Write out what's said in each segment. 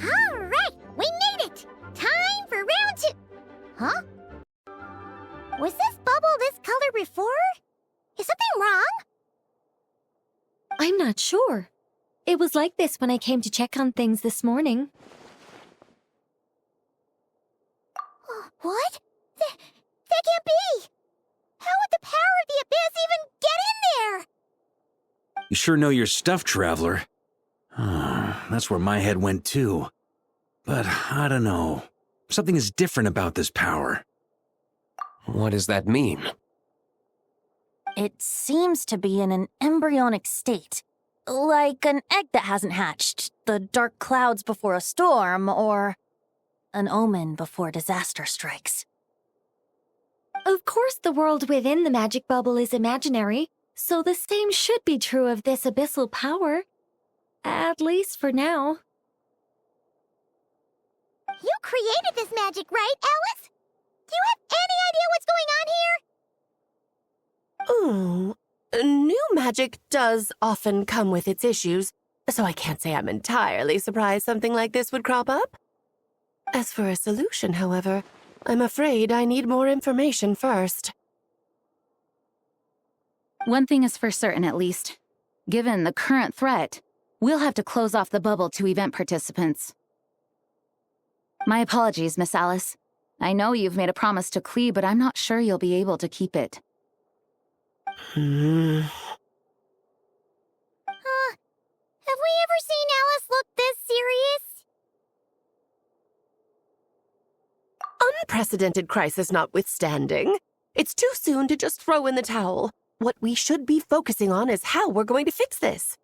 Alright, we made it! Time for round 2! Huh? Was this bubble this color before? Is something wrong? I'm not sure. It was like this when I came to check on things this morning. What? That can't be! How would the power of the abyss even get in there? You sure know your stuff, Traveler. That's where my head went too. But I don't know. Something is different about this power. What does that mean? It seems to be in an embryonic state. Like an egg that hasn't hatched, the dark clouds before a storm, or an omen before disaster strikes. Of course, the world within the magic bubble is imaginary, so the same should be true of this abyssal power. At least for now. You created this magic, right, Alice? Do you have any idea what's going on here? New magic does often come with its issues, so I can't say I'm entirely surprised something like this would crop up. As for a solution, however, I'm afraid I need more information first. One thing is for certain, at least. Given the current threat, we'll have to close off the bubble to event participants. My apologies, Miss Alice. I know you've made a promise to Klee, but I'm not sure you'll be able to keep it. Have we ever seen Alice look this serious? Unprecedented crisis notwithstanding, it's too soon to just throw in the towel. What we should be focusing on is how we're going to fix this.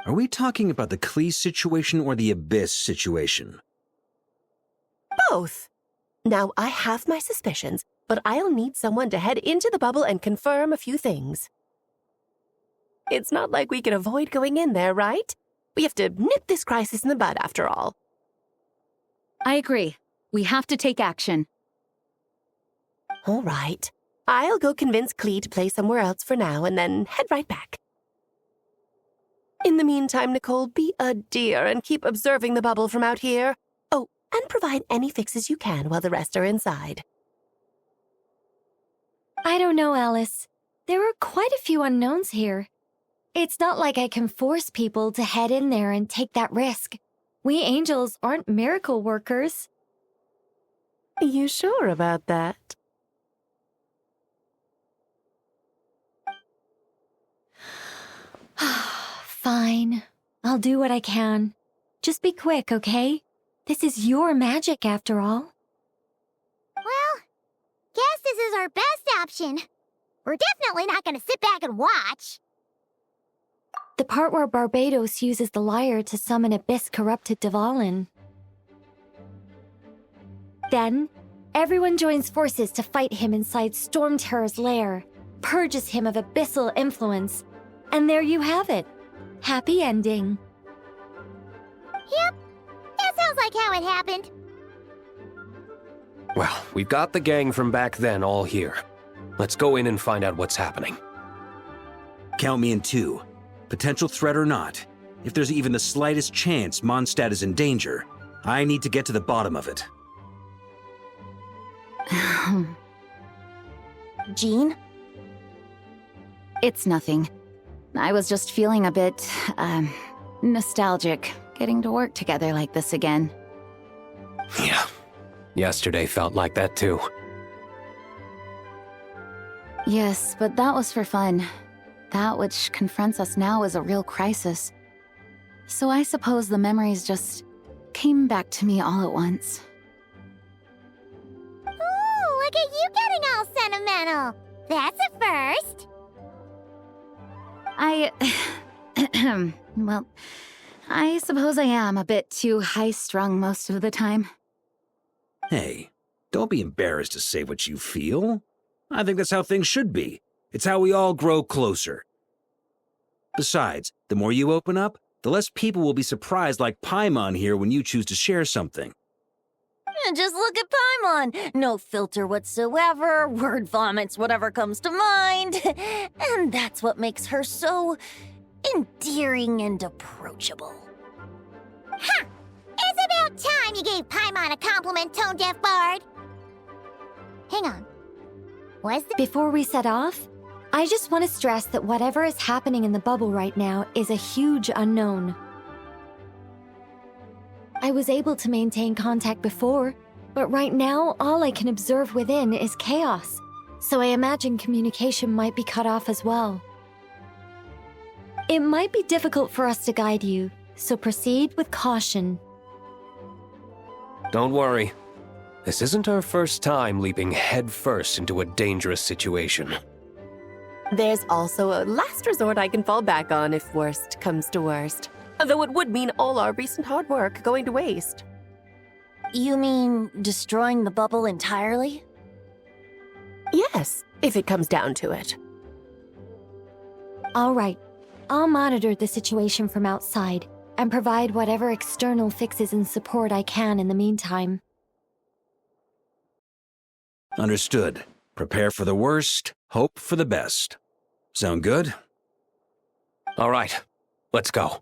Are we talking about the Klee situation or the Abyss situation? Both. Now, I have my suspicions, but I'll need someone to head into the bubble and confirm a few things. It's not like we can avoid going in there, right? We have to nip this crisis in the bud, after all. I agree. We have to take action. All right. I'll go convince Klee to play somewhere else for now and then head right back. In the meantime, Nicole, be a dear and keep observing the bubble from out here. Oh, and provide any fixes you can while the rest are inside. I don't know, Alice. There are quite a few unknowns here. It's not like I can force people to head in there and take that risk. We angels aren't miracle workers. You sure about that? Fine. I'll do what I can. Just be quick, okay? This is your magic, after all. Well, guess this is our best option. We're definitely not gonna sit back and watch. The part where Barbados uses the lyre to summon abyss-corrupted Dvalin. Then, everyone joins forces to fight him inside Storm Terror's lair, purges him of abyssal influence, and there you have it. Happy ending. Yep, that sounds like how it happened. Well, we've got the gang from back then all here. Let's go in and find out what's happening. Count me in 2. Potential threat or not, if there's even the slightest chance Mondstadt is in danger, I need to get to the bottom of it. Jean? It's nothing. I was just feeling a bit, nostalgic, getting to work together like this again. Yeah. Yesterday felt like that too. Yes, but that was for fun. That which confronts us now is a real crisis. So I suppose the memories just came back to me all at once. Ooh, look at you getting all sentimental. That's a first. Well, I suppose I am a bit too high-strung most of the time. Hey, don't be embarrassed to say what you feel. I think that's how things should be. It's how we all grow closer. Besides, the more you open up, the less people will be surprised like Paimon here when you choose to share something. Just look at Paimon. No filter whatsoever, word vomits whatever comes to mind. And that's what makes her so endearing and approachable. Ha! It's about time you gave Paimon a compliment, tone-deaf bard. Hang on. Before we set off, I just want to stress that whatever is happening in the bubble right now is a huge unknown. I was able to maintain contact before, but right now all I can observe within is chaos, so I imagine communication might be cut off as well. It might be difficult for us to guide you, so proceed with caution. Don't worry. This isn't our first time leaping headfirst into a dangerous situation. There's also a last resort I can fall back on if worst comes to worst. Though it would mean all our recent hard work going to waste. You mean destroying the bubble entirely? Yes, if it comes down to it. All right, I'll monitor the situation from outside and provide whatever external fixes and support I can in the meantime. Understood. Prepare for the worst, hope for the best. Sound good? All right, let's go.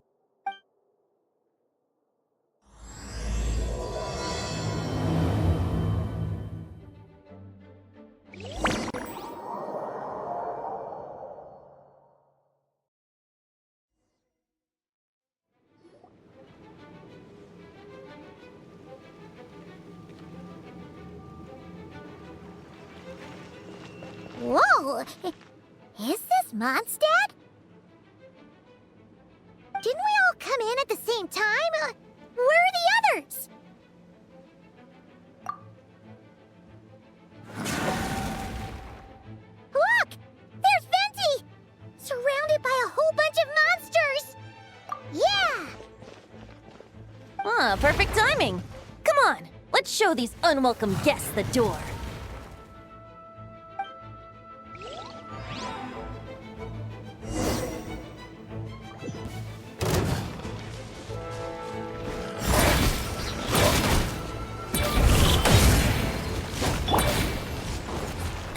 Whoa! Is this Mondstadt? Didn't we all come in at the same time? Where are the others? Look! There's Venti! Surrounded by a whole bunch of monsters! Yeah! Ah, perfect timing. Come on, let's show these unwelcome guests the door.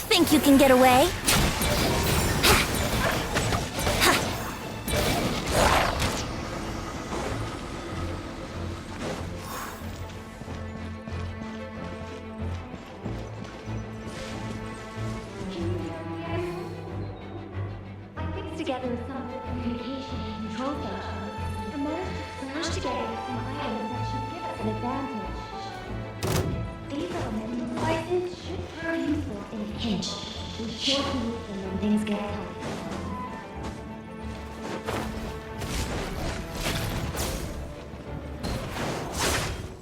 Think you can get away? Together with some communication and control functions, and managed to smash together some items that should give us an advantage. These elements and devices should prove useful in a pinch. Be sure to use them when things get tough.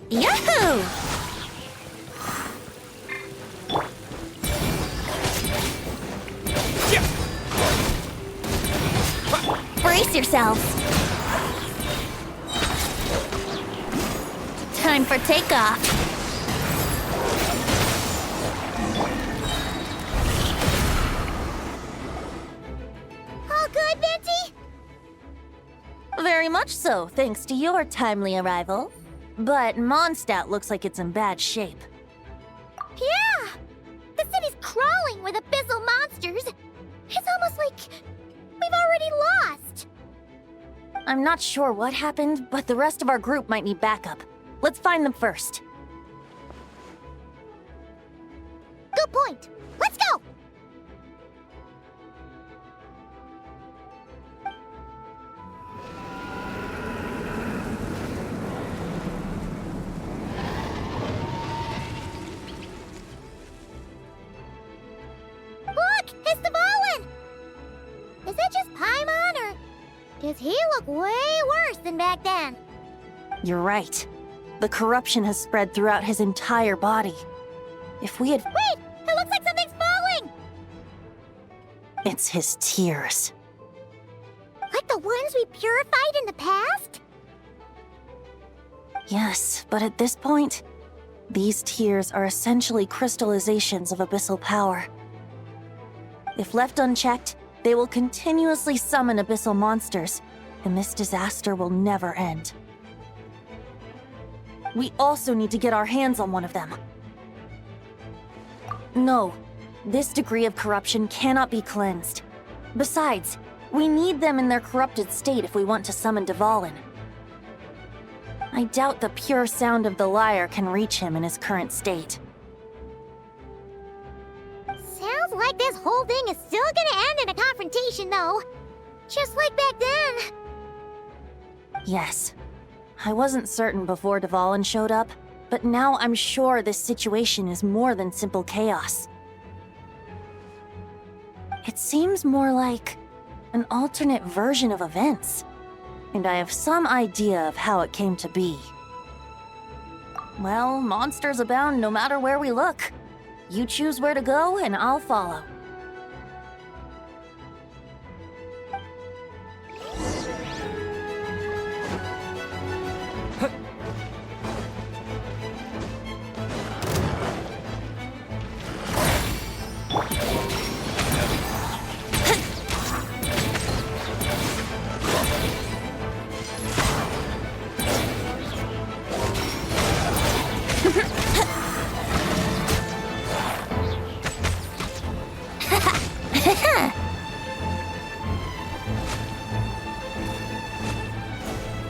Yahoo! Brace yourselves. Time for takeoff. All good, Venti? Very much so, thanks to your timely arrival. But Mondstadt looks like it's in bad shape. Yeah! The city's crawling with abyssal monsters. It's almost like we've already lost. I'm not sure what happened, but the rest of our group might need backup. Let's find them first. Good point. Let's go! Look! It's the Fallen! Is that just Paimon, or does he look way worse than back then? You're right. The corruption has spread throughout his entire body. If we had... Wait! It looks like something's falling! It's his tears. Like the ones we purified in the past? Yes, but at this point, these tears are essentially crystallizations of abyssal power. If left unchecked, they will continuously summon abyssal monsters, and this disaster will never end. We also need to get our hands on one of them. No, this degree of corruption cannot be cleansed. Besides, we need them in their corrupted state if we want to summon Dvalin. I doubt the pure sound of the lyre can reach him in his current state. Sounds like this whole thing is still gonna end in a confrontation, though. Just like back then. Yes. I wasn't certain before Dvalin showed up, but now I'm sure this situation is more than simple chaos. It seems more like an alternate version of events, and I have some idea of how it came to be. Well, monsters abound no matter where we look. You choose where to go, and I'll follow.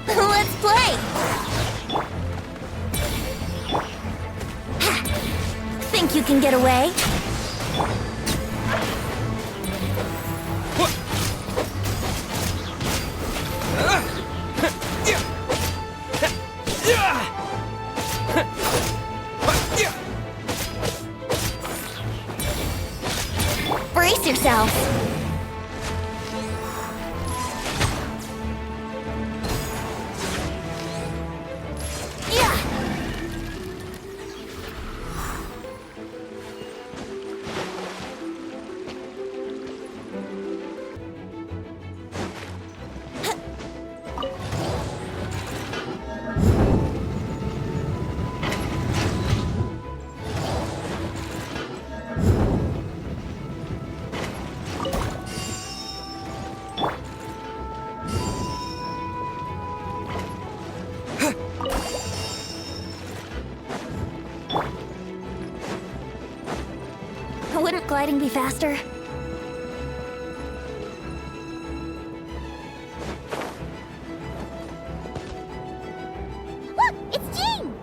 Let's play! Think you can get away? Brace yourself! Wouldn't gliding be faster? Look, it's Jean!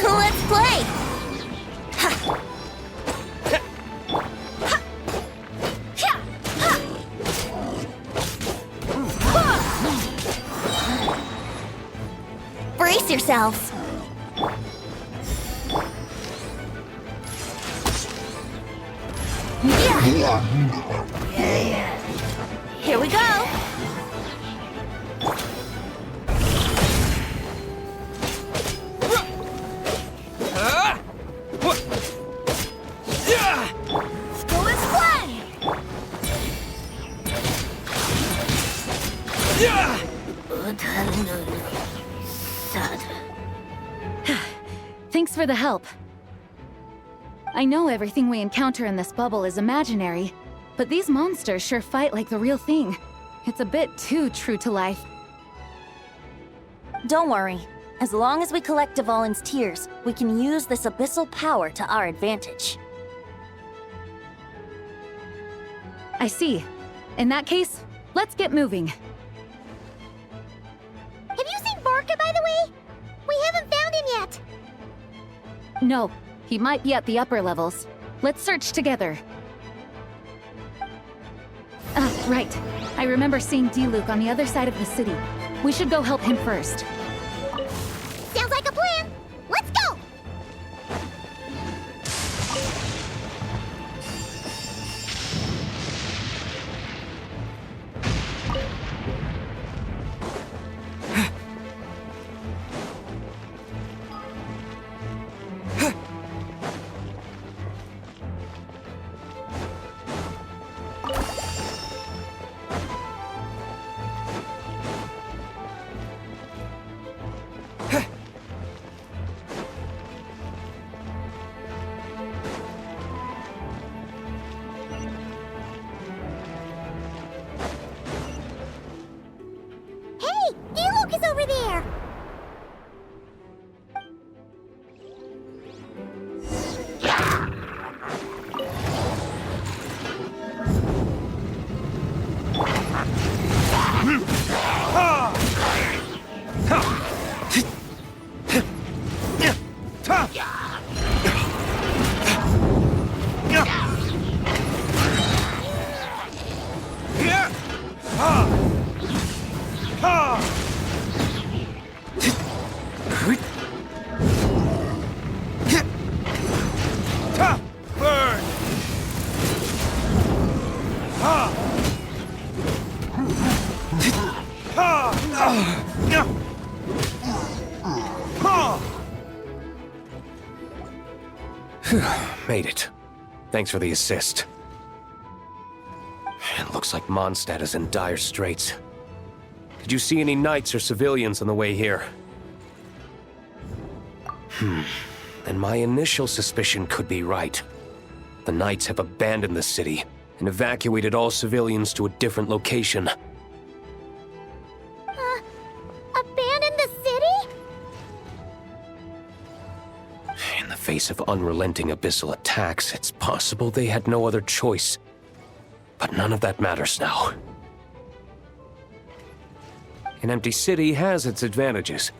Let's play! Brace yourselves! Here we go! Thanks for the help. I know everything we encounter in this bubble is imaginary, but these monsters sure fight like the real thing. It's a bit too true to life. Don't worry. As long as we collect Dvalin's tears, we can use this abyssal power to our advantage. I see. In that case, let's get moving. Have you seen Vorka, by the way? We haven't found him yet. No, he might be at the upper levels. Let's search together. Right. I remember seeing D-Luke on the other side of the city. We should go help him first. Sounds like a plan. Let's go! Made it. Thanks for the assist. It looks like Mondstadt is in dire straits. Did you see any knights or civilians on the way here? And my initial suspicion could be right. The knights have abandoned the city and evacuated all civilians to a different location. Abandon the city? In the face of unrelenting abyssal attacks, it's possible they had no other choice. But none of that matters now. An empty city has its advantages.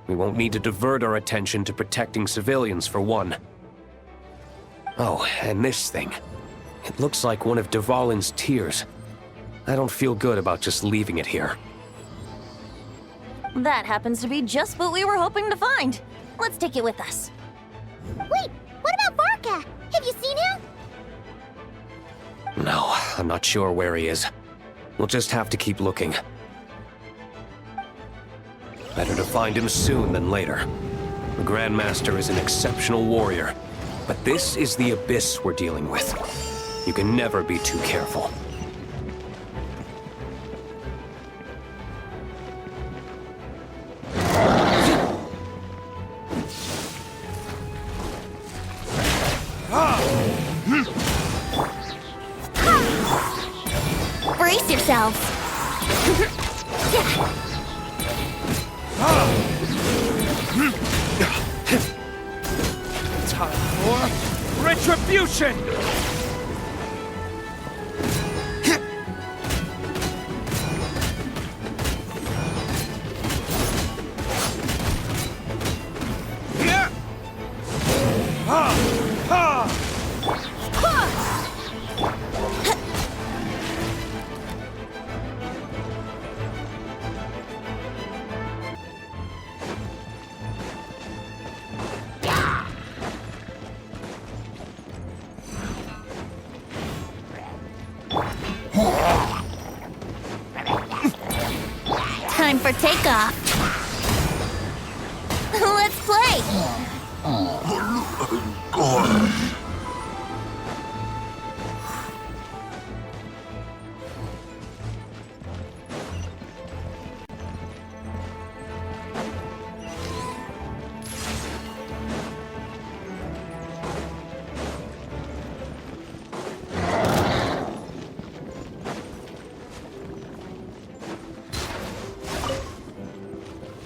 We won't need to divert our attention to protecting civilians, for one. Oh, and this thing. It looks like one of Dvalin's tears. I don't feel good about just leaving it here. That happens to be just what we were hoping to find. Let's take it with us. Wait, what about Barca? Have you seen him? No, I'm not sure where he is. We'll just have to keep looking. Better to find him soon than later. The Grandmaster is an exceptional warrior, but this is the abyss we're dealing with. You can never be too careful. Brace yourselves. Time for retribution! Time for takeoff. Let's play.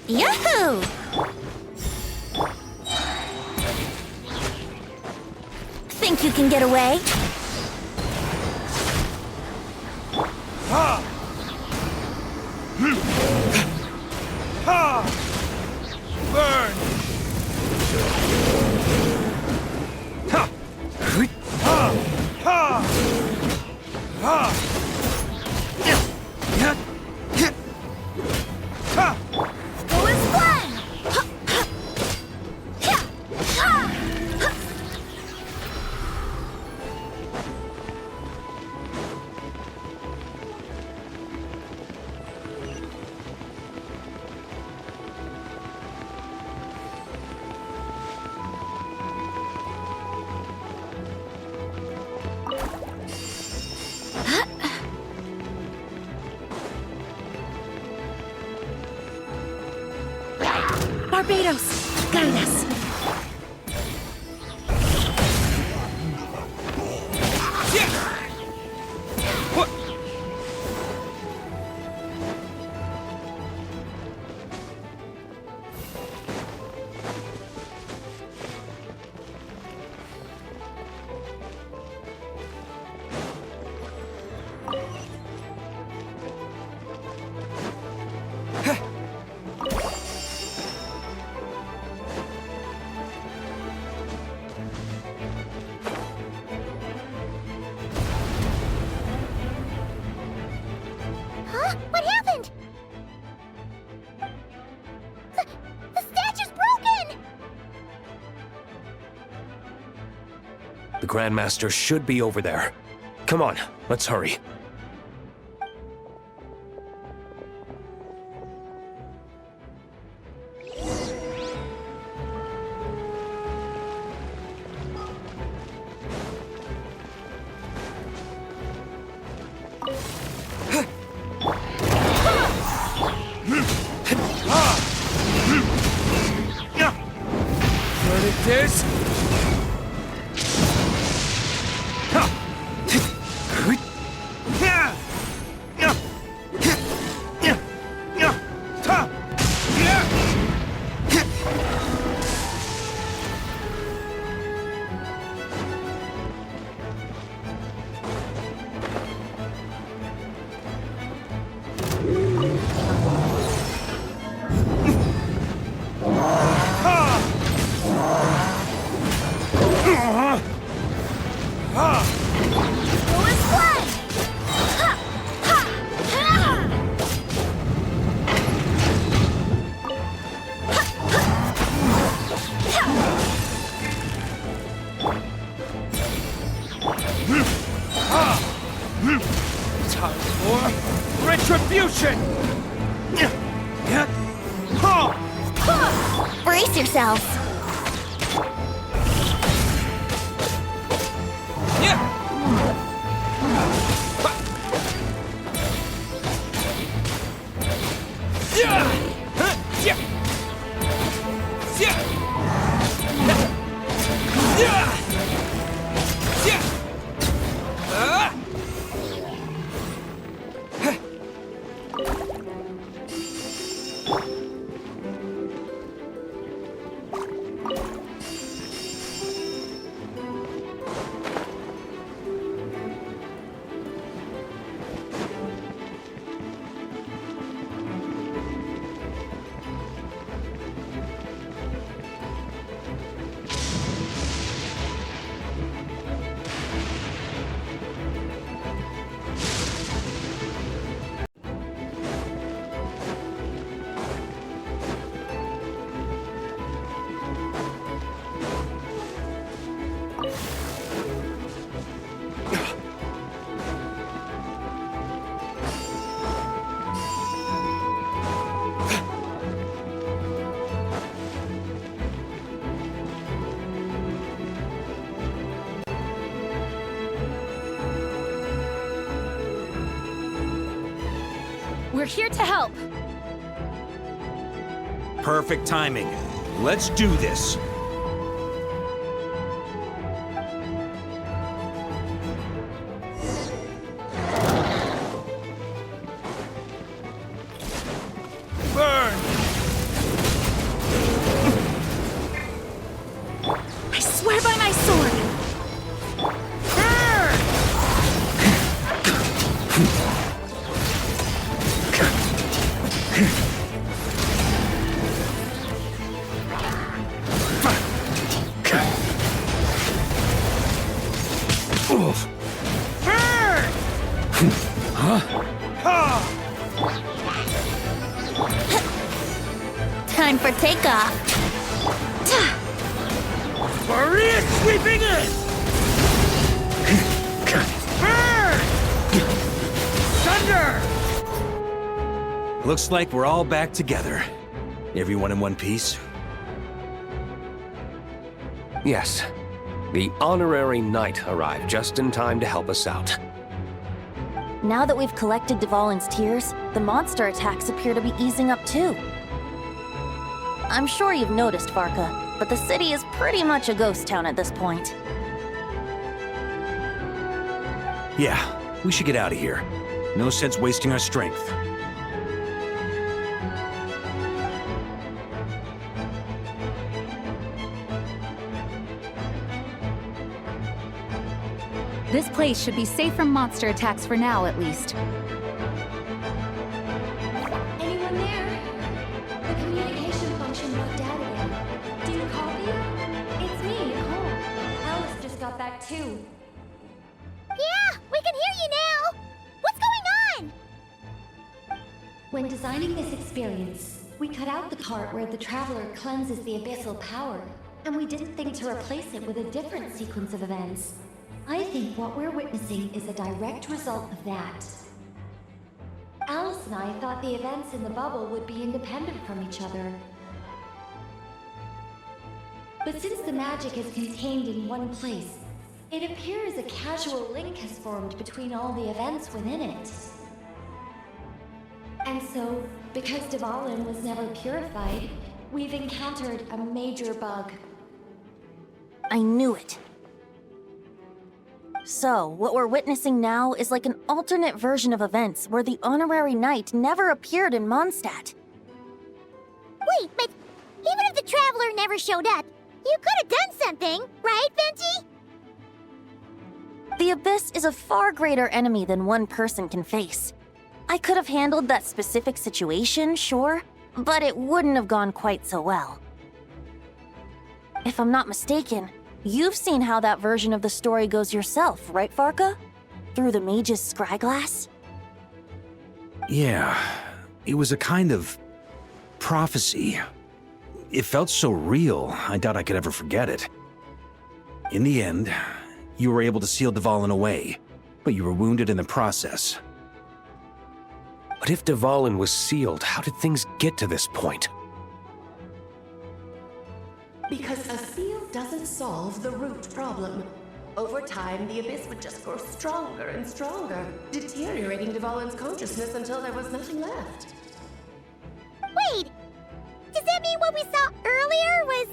Yahoo! Think you can get away? Burn! Go as planned! Barbados, guide us. Huh? What happened? The statue's broken! The Grandmaster should be over there. Come on, let's hurry. is... Time for retribution! Brace yourselves. We're here to help. Perfect timing. Let's do this. Burn! I swear by my sword. Time for takeoff. Maria sweeping in! Burn! Thunder! Looks like we're all back together. Everyone in one piece? Yes. The honorary knight arrived just in time to help us out. Now that we've collected Dvalin's tears, the monster attacks appear to be easing up too. I'm sure you've noticed, Varka, but the city is pretty much a ghost town at this point. Yeah, we should get out of here. No sense wasting our strength. This place should be safe from monster attacks for now, at least. Anyone there? The communication function bugged out again. Do you copy? It's me, Nicole. Alice just got back too. Yeah, we can hear you now. What's going on? When designing this experience, we cut out the part where the traveler cleanses the abyssal power, and we didn't think to replace it with a different sequence of events. I think what we're witnessing is a direct result of that. Alice and I thought the events in the bubble would be independent from each other. But since the magic is contained in one place, it appears a casual link has formed between all the events within it. And so, because Dvalin was never purified, we've encountered a major bug. I knew it. So, what we're witnessing now is like an alternate version of events where the honorary knight never appeared in Mondstadt. Wait, but even if the Traveler never showed up, you could have done something, right, Venti? The Abyss is a far greater enemy than one person can face. I could have handled that specific situation, sure, but it wouldn't have gone quite so well. If I'm not mistaken, you've seen how that version of the story goes yourself, right, Farka? Through the mage's scryglass? Yeah, it was a kind of prophecy. It felt so real, I doubt I could ever forget it. In the end, you were able to seal Dvalin away, but you were wounded in the process. But if Dvalin was sealed, how did things get to this point? Because a seal doesn't solve the root problem. Over time, the Abyss would just grow stronger and stronger, deteriorating Dvalin's consciousness until there was nothing left. Wait! Does that mean what we saw earlier was...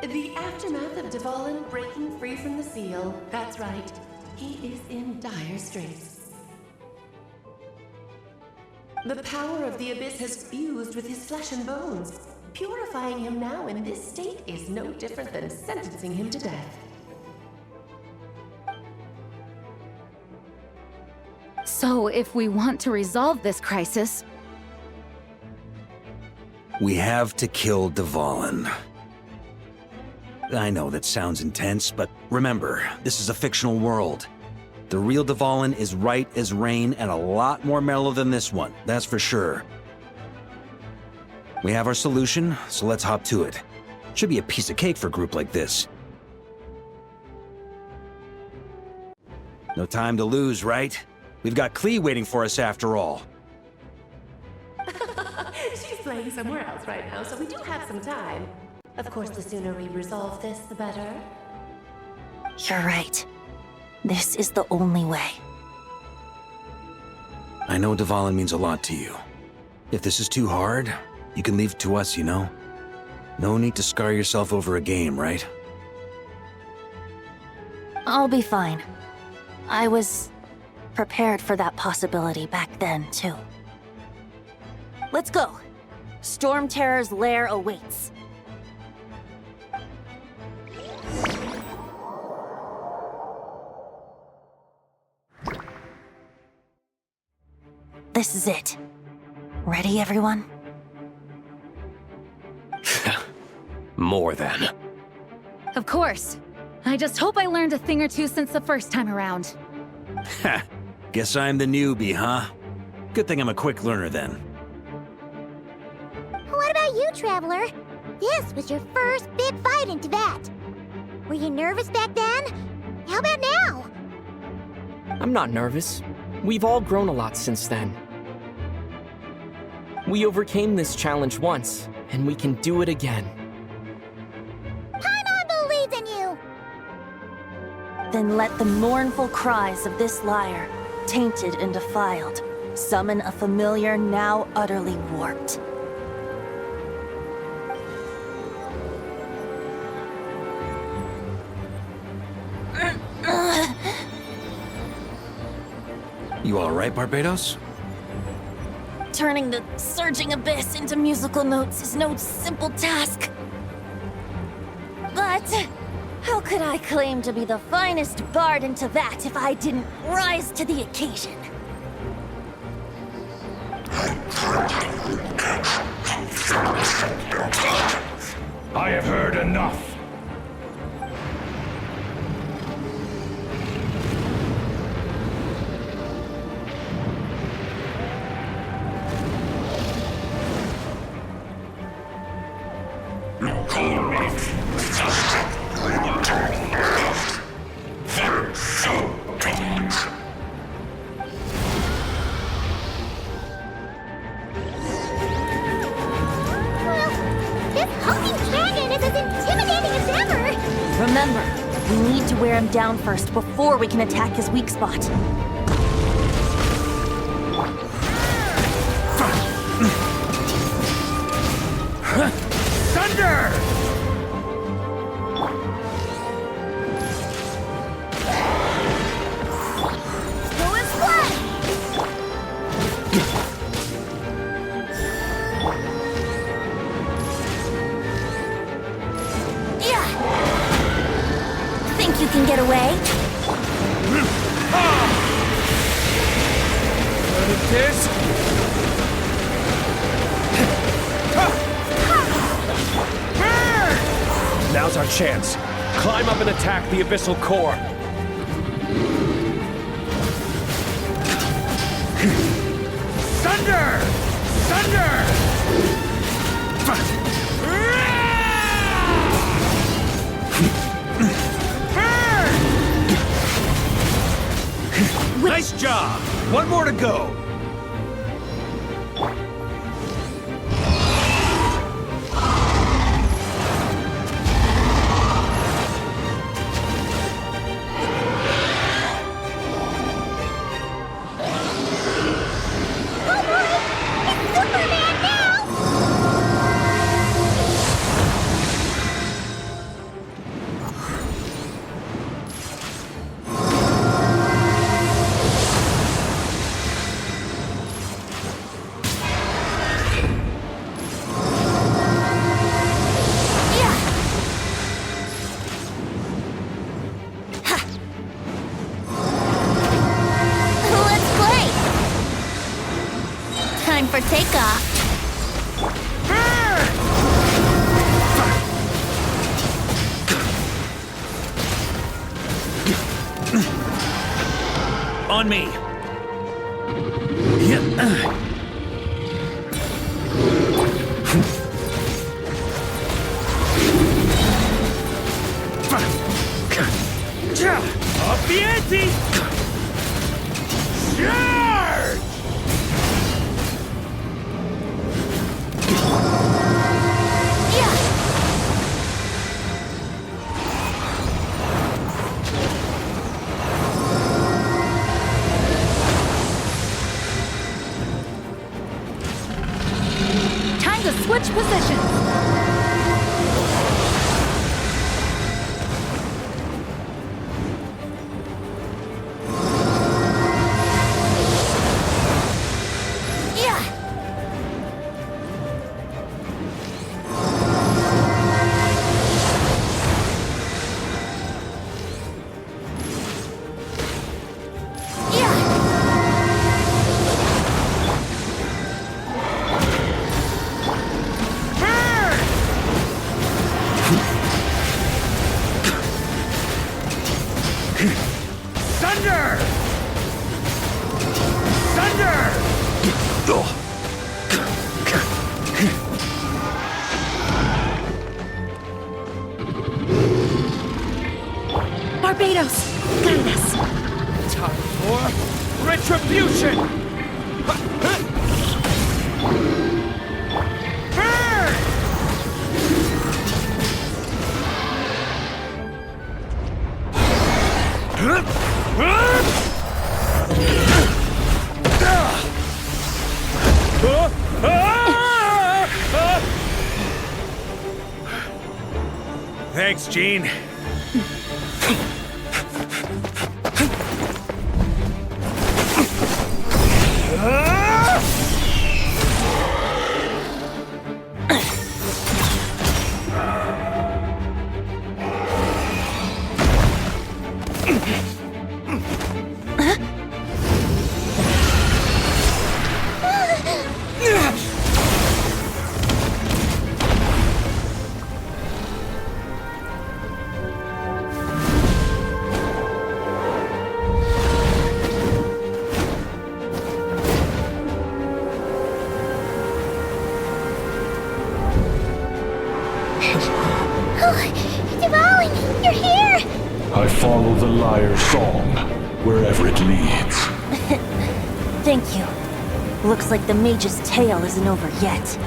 The aftermath of Dvalin breaking free from the seal. That's right. He is in dire straits. The power of the Abyss has fused with his flesh and bones. Purifying him now in this state is no different than sentencing him to death. So, if we want to resolve this crisis, We have to kill Dvalin. I know that sounds intense, but remember, this is a fictional world. The real Dvalin is right as rain and a lot more mellow than this one, that's for sure. We have our solution, so let's hop to it. Should be a piece of cake for a group like this. No time to lose, right? We've got Klee waiting for us after all. She's playing somewhere else right now, so we do have some time. Of course, the sooner we resolve this, the better. You're right. This is the only way. I know Dvalin means a lot to you. If this is too hard, you can leave it to us, you know? No need to scar yourself over a game, right? I'll be fine. I was prepared for that possibility back then, too. Let's go. Storm Terror's lair awaits. This is it. Ready, everyone? More than. of course. I just hope I learned a thing or two since the first time around. Ha! Guess I'm the newbie, huh? Good thing I'm a quick learner then. What about you, Traveler? This was your first big fight in Tibet. Were you nervous back then? How about now? I'm not nervous. We've all grown a lot since then. We overcame this challenge once, and we can do it again. Paimon believes in you! Then let the mournful cries of this lyre, tainted and defiled, summon a familiar now utterly warped. You all right, Barbados? Turning the surging abyss into musical notes is no simple task. But how could I claim to be the finest bard in Tibet if I didn't rise to the occasion? I have heard enough. Remember, we need to wear him down first before we can attack his weak spot. Thunder! is... Now's our chance. Climb up and attack the abyssal core. Thunder! Thunder! Nice job! One more to go. For takeoff. On me. Up the ante! Charge! Time to switch positions. Thunder! Thunder! Barbados, guide us. Time for retribution! Thanks, Gene. Devouring, you're here! I follow the lyre's song, wherever it leads. Thank you. Looks like the mage's tale isn't over yet.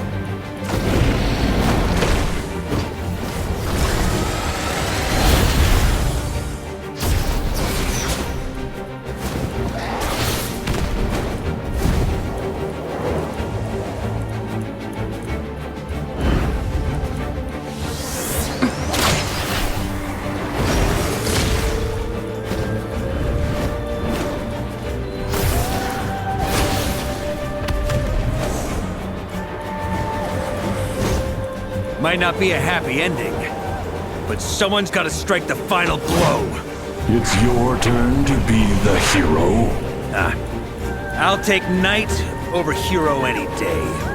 Might not be a happy ending, but someone's got to strike the final blow. It's your turn to be the hero. I'll take knight over hero any day.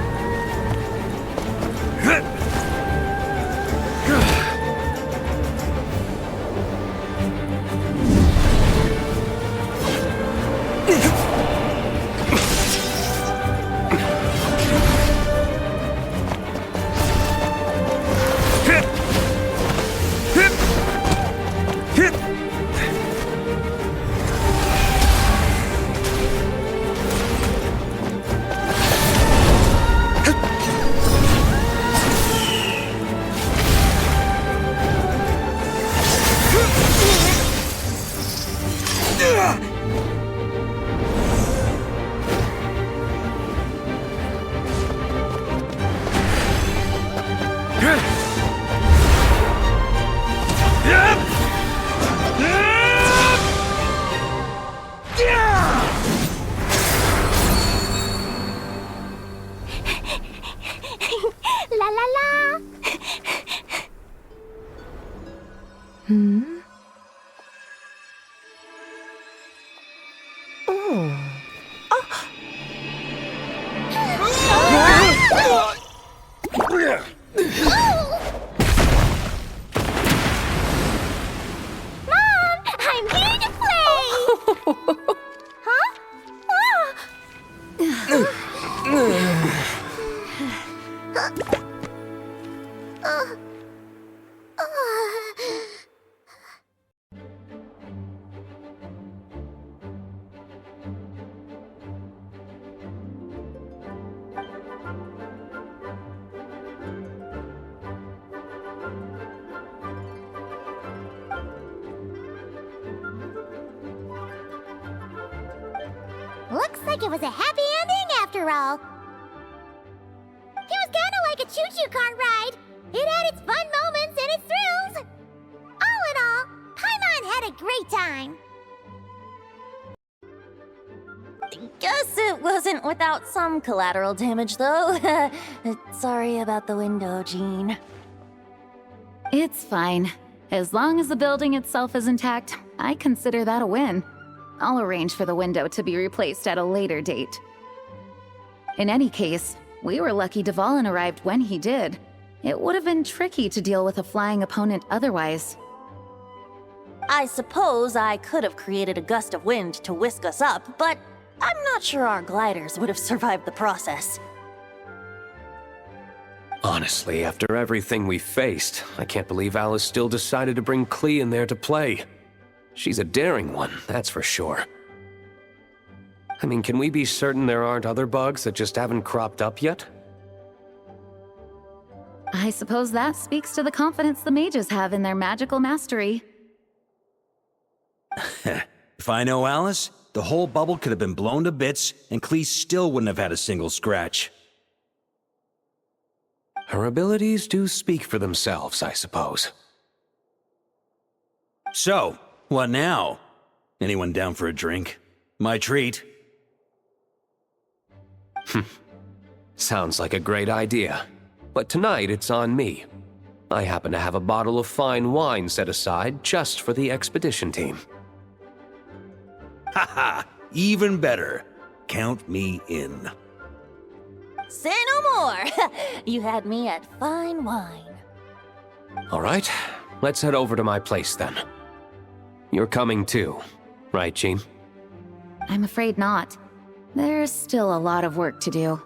La la la! Mom, I'm here to play! Huh? Looks like it was a happy ending after all. It was kinda like a choo-choo car ride. It had its fun moments and its thrills. All in all, Paimon had a great time. Guess it wasn't without some collateral damage, though. Sorry about the window, Jean. It's fine. As long as the building itself is intact, I consider that a win. I'll arrange for the window to be replaced at a later date. In any case, we were lucky Dvalin arrived when he did. It would have been tricky to deal with a flying opponent otherwise. I suppose I could have created a gust of wind to whisk us up, but I'm not sure our gliders would have survived the process. Honestly, after everything we faced, I can't believe Alice still decided to bring Klee in there to play. She's a daring one, that's for sure. I mean, can we be certain there aren't other bugs that just haven't cropped up yet? I suppose that speaks to the confidence the mages have in their magical mastery. If I know Alice, the whole bubble could have been blown to bits, and Klee still wouldn't have had a single scratch. Her abilities do speak for themselves, I suppose. So, what now? Anyone down for a drink? My treat. Sounds like a great idea. But tonight it's on me. I happen to have a bottle of fine wine set aside just for the expedition team. Haha, even better. Count me in. Say no more! You had me at fine wine. All right, let's head over to my place then. You're coming too, right, Jean? I'm afraid not. There's still a lot of work to do.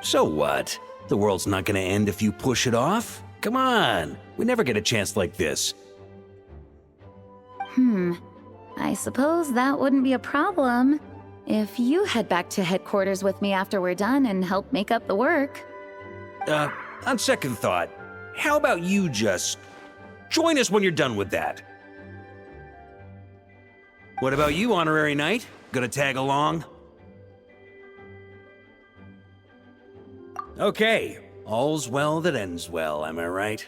So what? The world's not gonna end if you push it off? Come on, we never get a chance like this. I suppose that wouldn't be a problem if you head back to headquarters with me after we're done and help make up the work. On second thought, how about you just join us when you're done with that? What about you, Honorary Knight? Gonna tag along? Okay, all's well that ends well, am I right?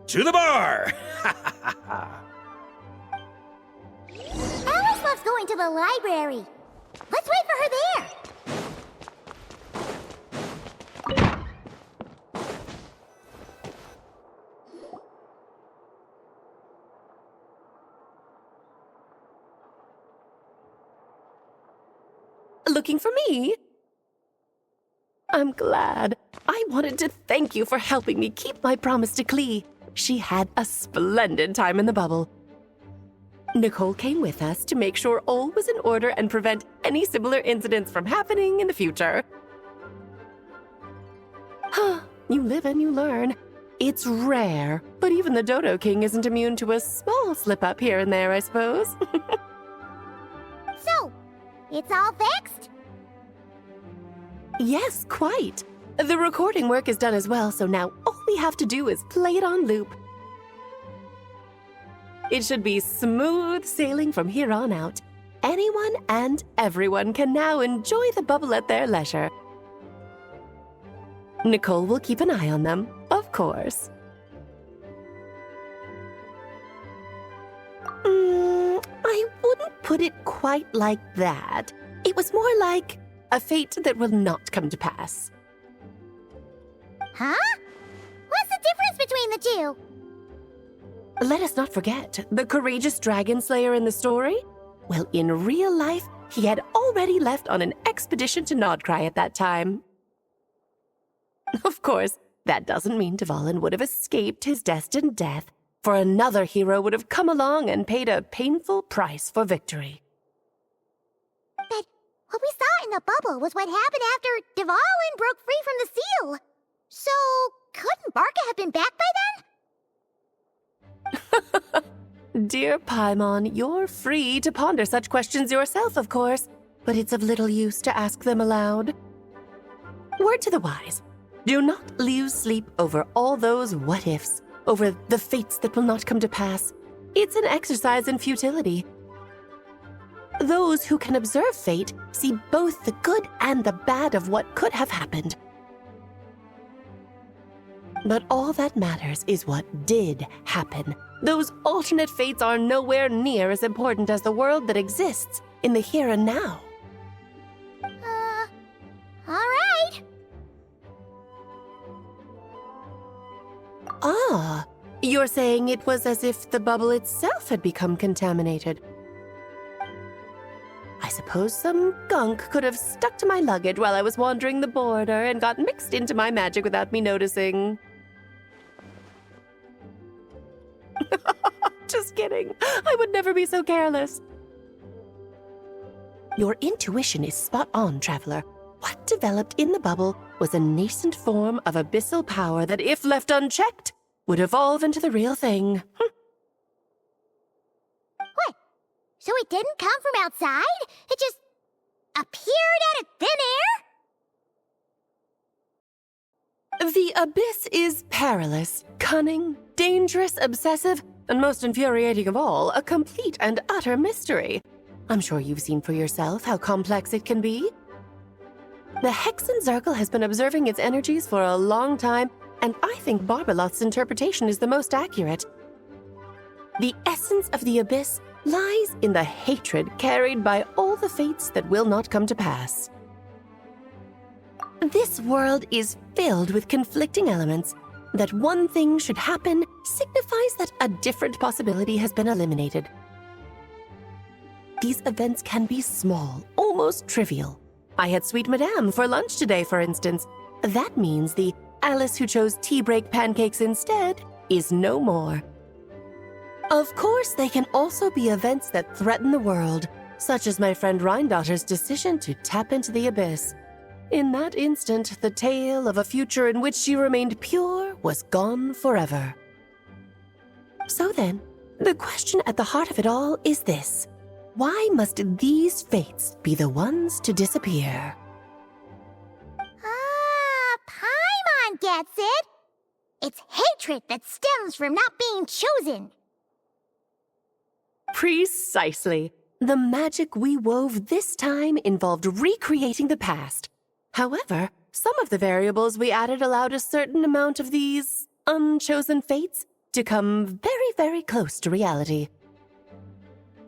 To the bar! Alice loves going to the library. Let's wait for her there. looking for me? I'm glad. I wanted to thank you for helping me keep my promise to Klee. She had a splendid time in the bubble. Nicole came with us to make sure all was in order and prevent any similar incidents from happening in the future. You live and you learn. It's rare, but even the Dodo King isn't immune to a small slip-up here and there, I suppose. So, it's all fixed? Yes, quite. The recording work is done as well, so now all we have to do is play it on loop. It should be smooth sailing from here on out. Anyone and everyone can now enjoy the bubble at their leisure. Nicole will keep an eye on them, of course. I wouldn't put it quite like that. It was more like a fate that will not come to pass. Huh? What's the difference between the two? Let us not forget the courageous dragon slayer in the story. Well, in real life, he had already left on an expedition to Nodcry at that time. Of course, that doesn't mean Dvalin would have escaped his destined death, for another hero would have come along and paid a painful price for victory. But what we saw in the bubble was what happened after Dvalin broke free from the seal. So, couldn't Barca have been back by then? Dear Paimon, you're free to ponder such questions yourself, of course, but it's of little use to ask them aloud. Word to the wise. Do not lose sleep over all those what-ifs, over the fates that will not come to pass. It's an exercise in futility. Those who can observe fate see both the good and the bad of what could have happened. But all that matters is what did happen. Those alternate fates are nowhere near as important as the world that exists in the here and now. All right. Ah, you're saying it was as if the bubble itself had become contaminated. I suppose some gunk could have stuck to my luggage while I was wandering the border and got mixed into my magic without me noticing. Just kidding. I would never be so careless. Your intuition is spot on, Traveler. What developed in the bubble was a nascent form of abyssal power that, if left unchecked, would evolve into the real thing. What? So it didn't come from outside? It just appeared out of thin air? The abyss is perilous, cunning, dangerous, obsessive, and most infuriating of all, a complete and utter mystery. I'm sure you've seen for yourself how complex it can be. The Hexen Circle has been observing its energies for a long time, and I think Barbalot's interpretation is the most accurate. The essence of the abyss lies in the hatred carried by all the fates that will not come to pass. This world is filled with conflicting elements. That one thing should happen signifies that a different possibility has been eliminated. These events can be small, almost trivial. I had Sweet Madame for lunch today, for instance. That means the Alice who chose tea break pancakes instead is no more. Of course, they can also be events that threaten the world, such as my friend Rhindotter's decision to tap into the abyss. In that instant, the tale of a future in which she remained pure was gone forever. So then, the question at the heart of it all is this. Why must these fates be the ones to disappear? Paimon gets it. It's hatred that stems from not being chosen. Precisely. The magic we wove this time involved recreating the past. However, some of the variables we added allowed a certain amount of these unchosen fates to come very, very close to reality.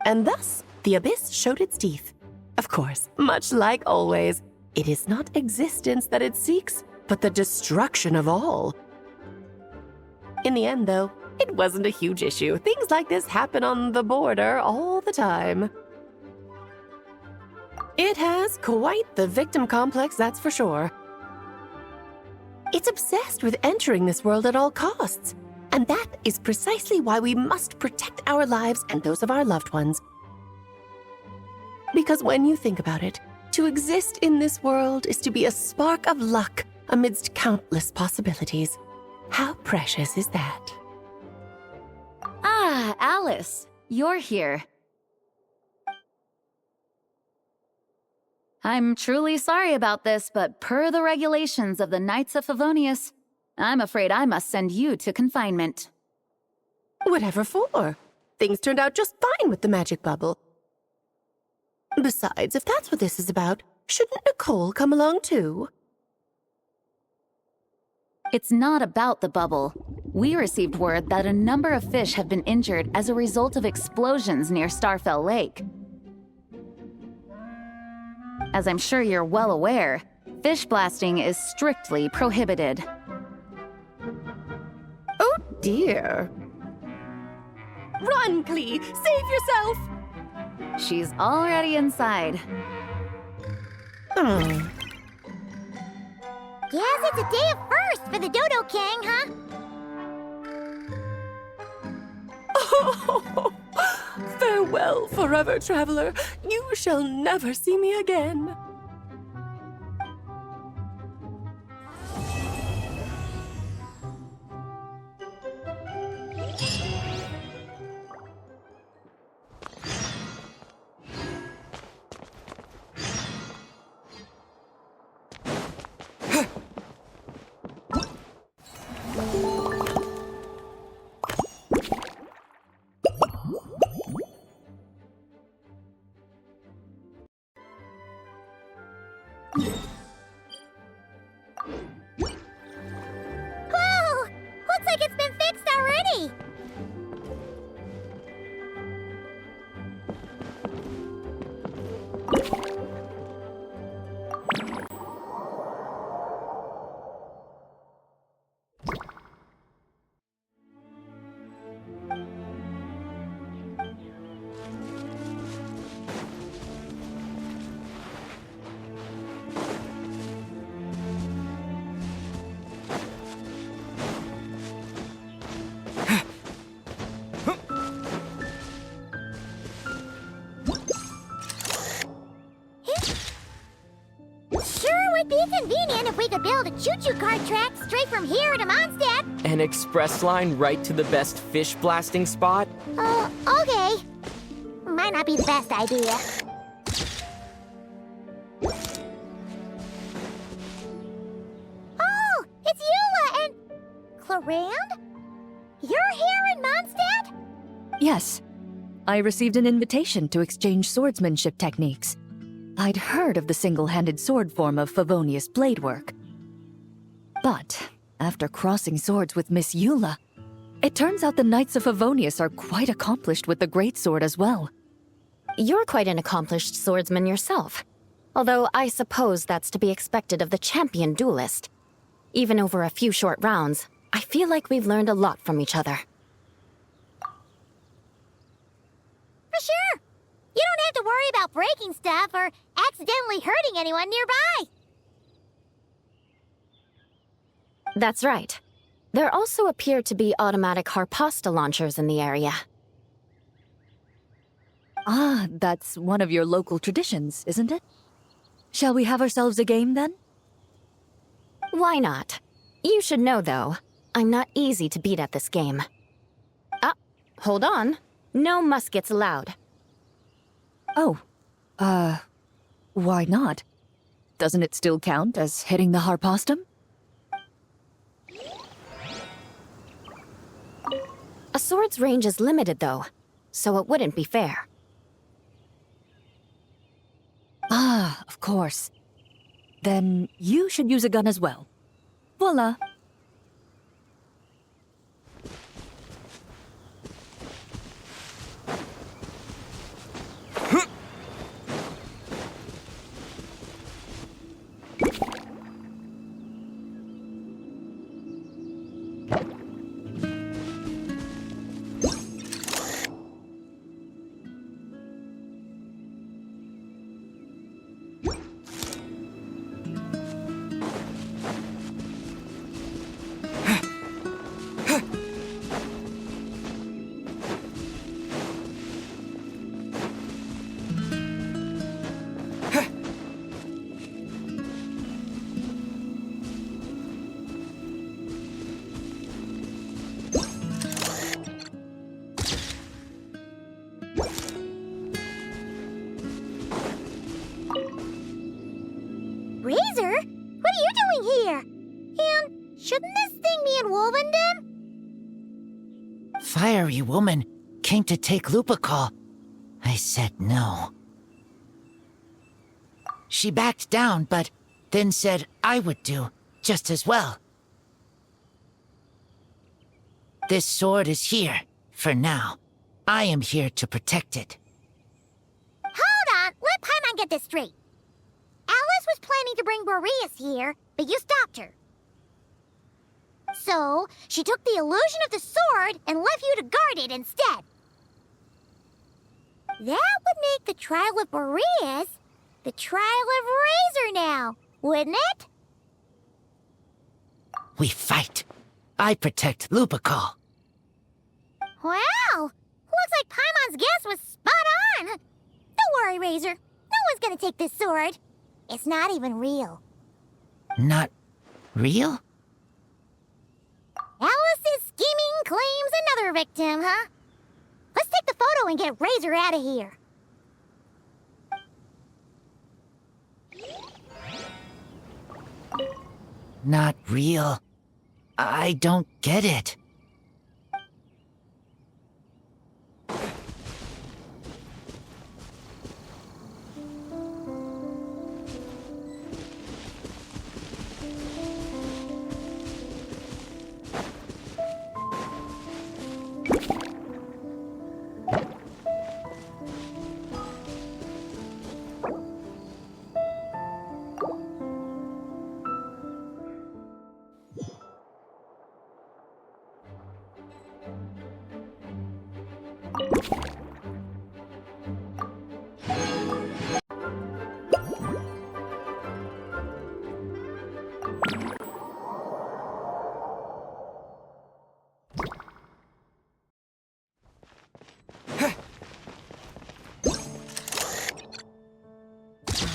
And thus, the abyss showed its teeth. Of course, much like always, it is not existence that it seeks, but the destruction of all. In the end, though, it wasn't a huge issue. Things like this happen on the border all the time. It has quite the victim complex, that's for sure. It's obsessed with entering this world at all costs. And that is precisely why we must protect our lives and those of our loved ones. Because when you think about it, to exist in this world is to be a spark of luck amidst countless possibilities. How precious is that? Ah, Alice, you're here. I'm truly sorry about this, but per the regulations of the Knights of Favonius, I'm afraid I must send you to confinement. Whatever for? Things turned out just fine with the magic bubble. Besides, if that's what this is about, shouldn't Nicole come along too? It's not about the bubble. We received word that a number of fish have been injured as a result of explosions near Starfell Lake. As I'm sure you're well aware, fish blasting is strictly prohibited. Oh dear. Run, Klee! Save yourself! She's already inside. Hmm. Guess it's a day of first for the Dodo King, huh? Oh, farewell, forever traveler. You shall never see me again. Whoa! Looks like it's been fixed already! Sure would be convenient if we could build a choo-choo cart track straight from here to Mondstadt. An express line right to the best fish blasting spot? Okay. Might not be the best idea. Oh, it's Eula and... Clarand? You're here in Mondstadt? Yes. I received an invitation to exchange swordsmanship techniques. I'd heard of the single-handed sword form of Favonius blade work. But, after crossing swords with Miss Eula, it turns out the Knights of Favonius are quite accomplished with the greatsword as well. You're quite an accomplished swordsman yourself. Although I suppose that's to be expected of the champion duelist. Even over a few short rounds, I feel like we've learned a lot from each other. For sure. You don't have to worry about breaking stuff or accidentally hurting anyone nearby. That's right. There also appear to be automatic harpasta launchers in the area. Ah, that's one of your local traditions, isn't it? Shall we have ourselves a game, then? Why not? You should know, though, I'm not easy to beat at this game. Ah, hold on. No muskets allowed. Oh, why not? Doesn't it still count as hitting the harpastum? A sword's range is limited, though, so it wouldn't be fair. Ah, of course. Then you should use a gun as well. Voila. fiery woman came to take Lupacol. I said no. She backed down, but then said I would do just as well. This sword is here, for now. I am here to protect it. Hold on, let Paimon get this straight. Alice was planning to bring Boreas here, but you stopped her. So, she took the illusion of the sword and left you to guard it instead. That would make the trial of Boreas the trial of Razor now, wouldn't it? We fight. I protect Lupacol. Wow! Looks like Paimon's guess was spot on. Don't worry, Razor. No one's gonna take this sword. It's not even real. Not real? Alice's scheming claims another victim, huh? Let's take the photo and get Razor out of here. Not real. I don't get it.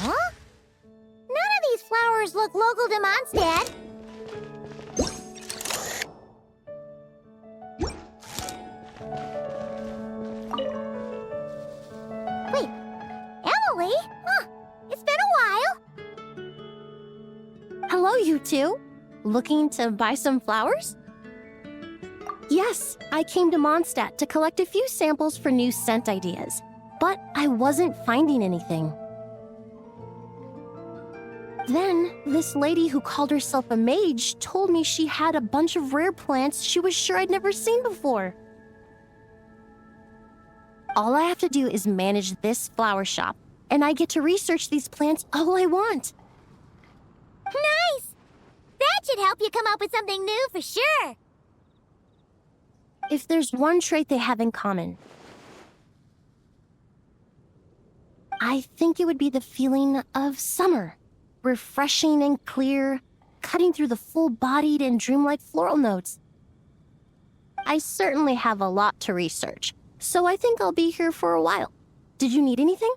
Huh? None of these flowers look local to Mondstadt. Wait, Emily? Huh, it's been a while. Hello, you two. Looking to buy some flowers? Yes, I came to Mondstadt to collect a few samples for new scent ideas, but I wasn't finding anything. Then, this lady who called herself a mage told me she had a bunch of rare plants she was sure I'd never seen before. All I have to do is manage this flower shop, and I get to research these plants all I want. Nice! That should help you come up with something new for sure. If there's one trait they have in common, I think it would be the feeling of summer. Refreshing and clear, cutting through the full-bodied and dreamlike floral notes. I certainly have a lot to research, so I think I'll be here for a while. Did you need anything?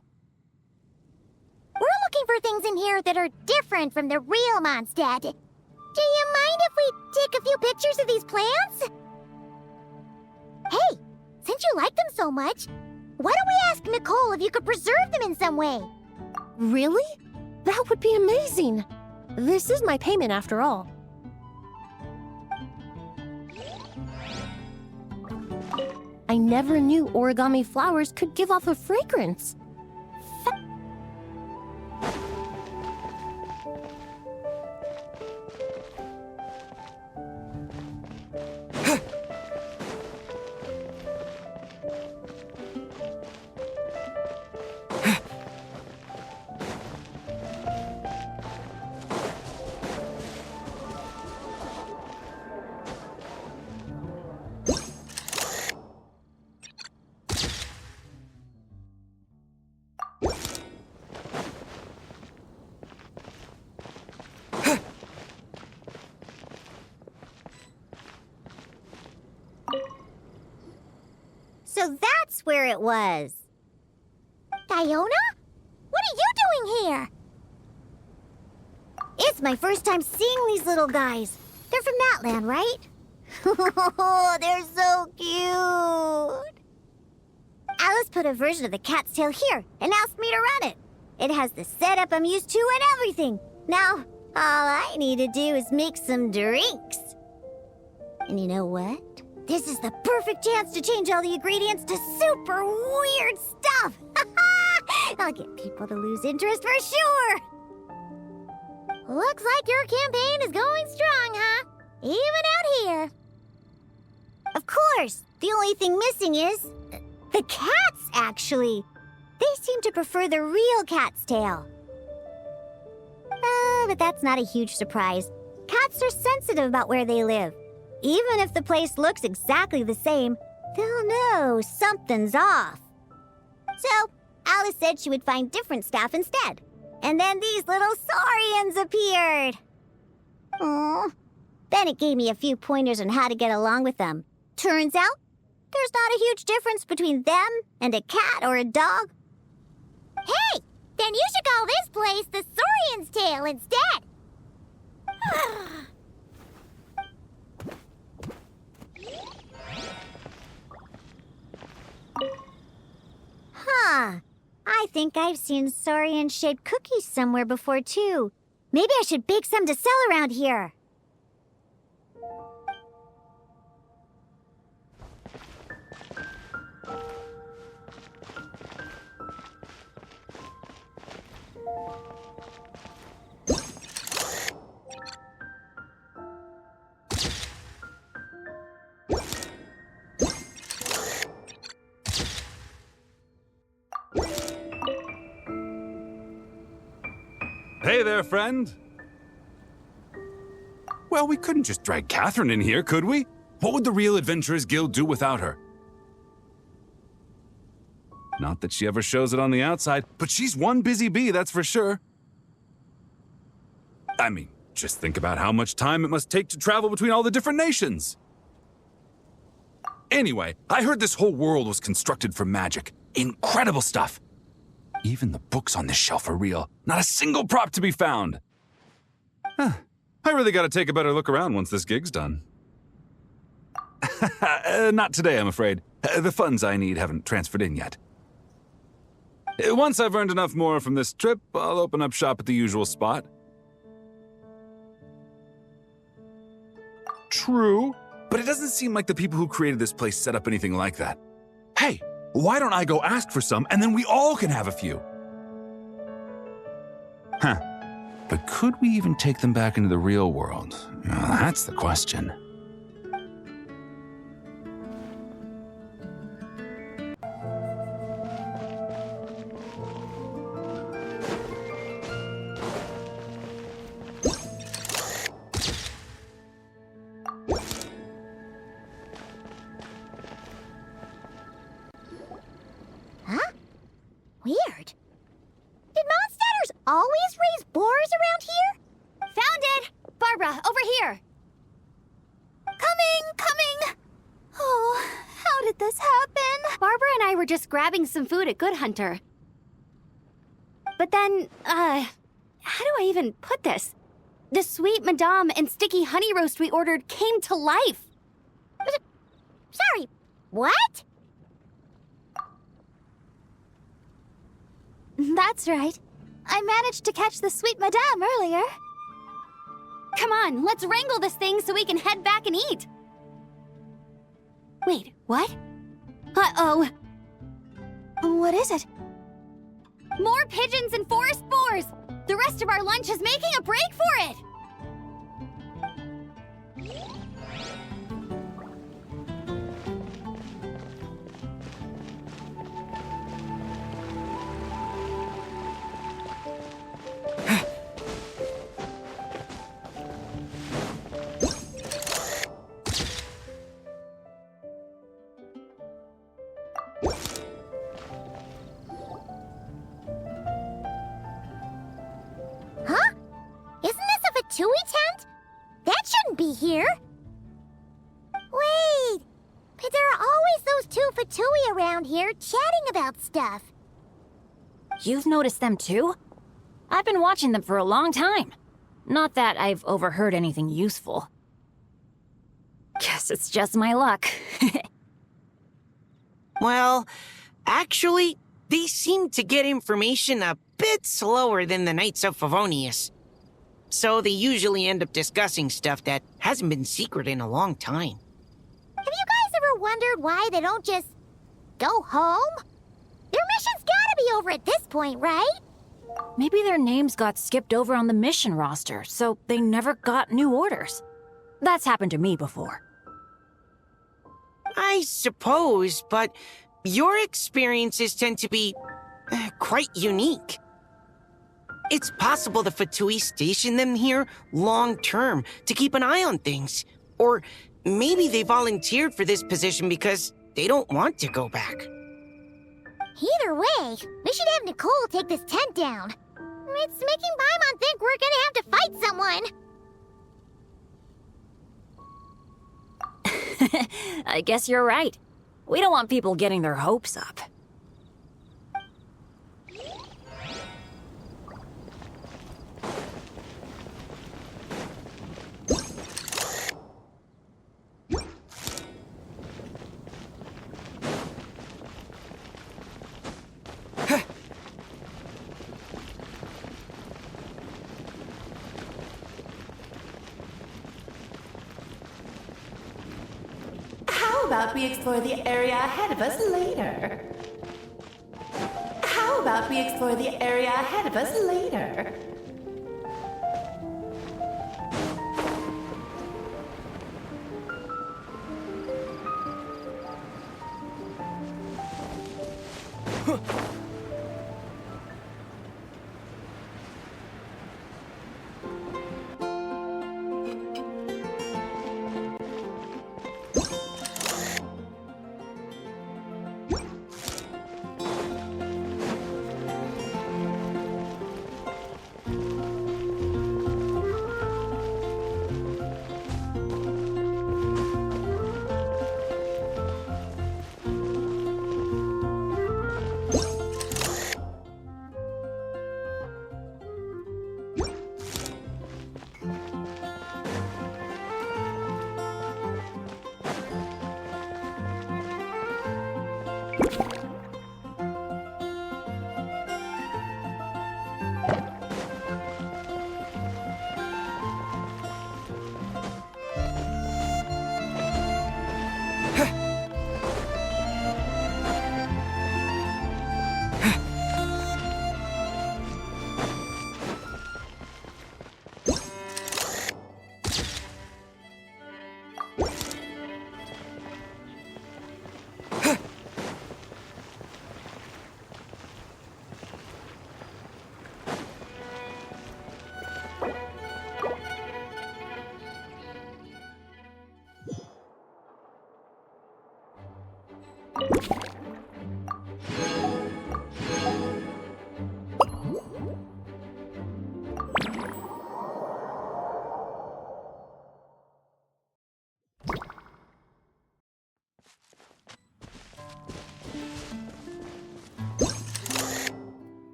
We're looking for things in here that are different from the real Mondstadt. Do you mind if we take a few pictures of these plants? Hey, since you like them so much, why don't we ask Nicole if you could preserve them in some way? Really? That would be amazing. This is my payment after all. I never knew origami flowers could give off a fragrance. So that's where it was. Diona? What are you doing here? It's my first time seeing these little guys. They're from that land, right? Oh, they're so cute. Alice put a version of the cat's tail here and asked me to run it. It has the setup I'm used to and everything. Now, all I need to do is make some drinks. And you know what? This is the perfect chance to change all the ingredients to super weird stuff! I'll get people to lose interest for sure! Looks like your campaign is going strong, huh? Even out here. Of course, the only thing missing is... the cats, actually. They seem to prefer the real cat's tail. But that's not a huge surprise. Cats are sensitive about where they live. Even if the place looks exactly the same, they'll know something's off. So, Alice said she would find different staff instead. And then these little saurians appeared. Aww. Bennett gave me a few pointers on how to get along with them. Turns out, there's not a huge difference between them and a cat or a dog. Hey! Then you should call this place the Saurian's Tail instead! Huh. I think I've seen saurian-shaped cookies somewhere before, too. Maybe I should bake some to sell around here. Hey there, friend. Well, we couldn't just drag Catherine in here, could we? What would the Real Adventurers Guild do without her? Not that she ever shows it on the outside, but she's one busy bee, that's for sure. I mean, just think about how much time it must take to travel between all the different nations. Anyway, I heard this whole world was constructed for magic. Incredible stuff. Even the books on this shelf are real. Not a single prop to be found. Huh. I really gotta take a better look around once this gig's done. Not today, I'm afraid. The funds I need haven't transferred in yet. Once I've earned enough more from this trip, I'll open up shop at the usual spot. True, but it doesn't seem like the people who created this place set up anything like that. Hey! Why don't I go ask for some, and then we all can have a few? Huh. But could we even take them back into the real world? Well, that's the question. Weird. Did Mondstadters always raise boars around here? Found it! Barbara, over here! Coming! Oh, how did this happen? Barbara and I were just grabbing some food at Good Hunter. But then, how do I even put this? The sweet madame and sticky honey roast we ordered came to life. Sorry, what? That's right. I managed to catch the sweet madame earlier. Come on, let's wrangle this thing so we can head back and eat. Wait, what? Uh-oh. What is it? More pigeons and forest boars! The rest of our lunch is making a break for it! Huh? Isn't this a Fatui tent? That shouldn't be here. Wait, but there are always those two Fatui around here chatting about stuff. You've noticed them too? I've been watching them for a long time. Not that I've overheard anything useful. Guess it's just my luck. Well, actually, they seem to get information a bit slower than the Knights of Favonius. So they usually end up discussing stuff that hasn't been secret in a long time. Have you wondered why they don't just go home? Their mission's gotta be over at this point, right? Maybe their names got skipped over on the mission roster, so they never got new orders. That's happened to me before. I suppose, but your experiences tend to be quite unique. It's possible the Fatui stationed them here long-term to keep an eye on things. Or maybe they volunteered for this position because they don't want to go back. Either way, we should have Nicole take this tent down. It's making Paimon think we're gonna have to fight someone. I guess you're right. We don't want people getting their hopes up. How about we explore the area ahead of us later? How about we explore the area ahead of us later?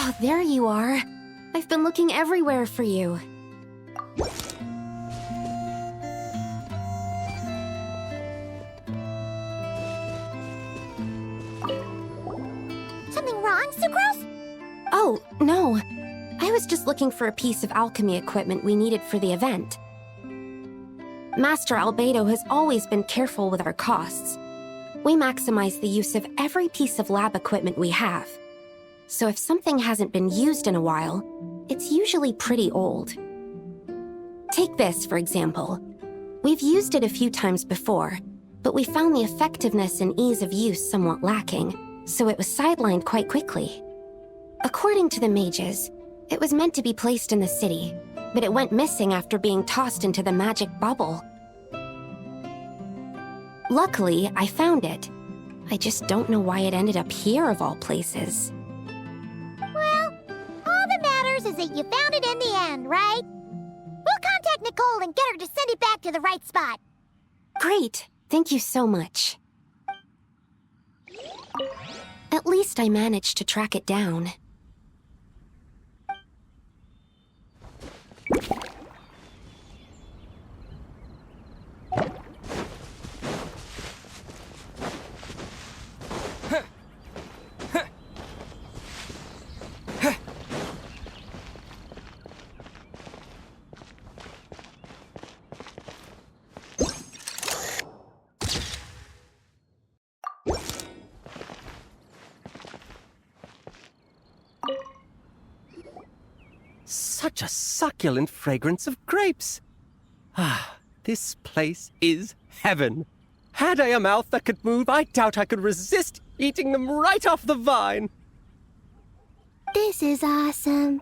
Oh, there you are. I've been looking everywhere for you. Something wrong, Sucrose? Oh, no. I was just looking for a piece of alchemy equipment we needed for the event. Master Albedo has always been careful with our costs. We maximize the use of every piece of lab equipment we have. So if something hasn't been used in a while, it's usually pretty old. Take this, for example. We've used it a few times before, but we found the effectiveness and ease of use somewhat lacking, so it was sidelined quite quickly. According to the mages, it was meant to be placed in the city, but it went missing after being tossed into the magic bubble. Luckily, I found it. I just don't know why it ended up here of all places. Well, all that matters is that you found it in the end, right? We'll contact Nicole and get her to send it back to the right spot. Great. Thank you so much. At least I managed to track it down. such a succulent fragrance of grapes. Ah, this place is heaven. Had I a mouth that could move, I doubt I could resist eating them right off the vine. This is awesome.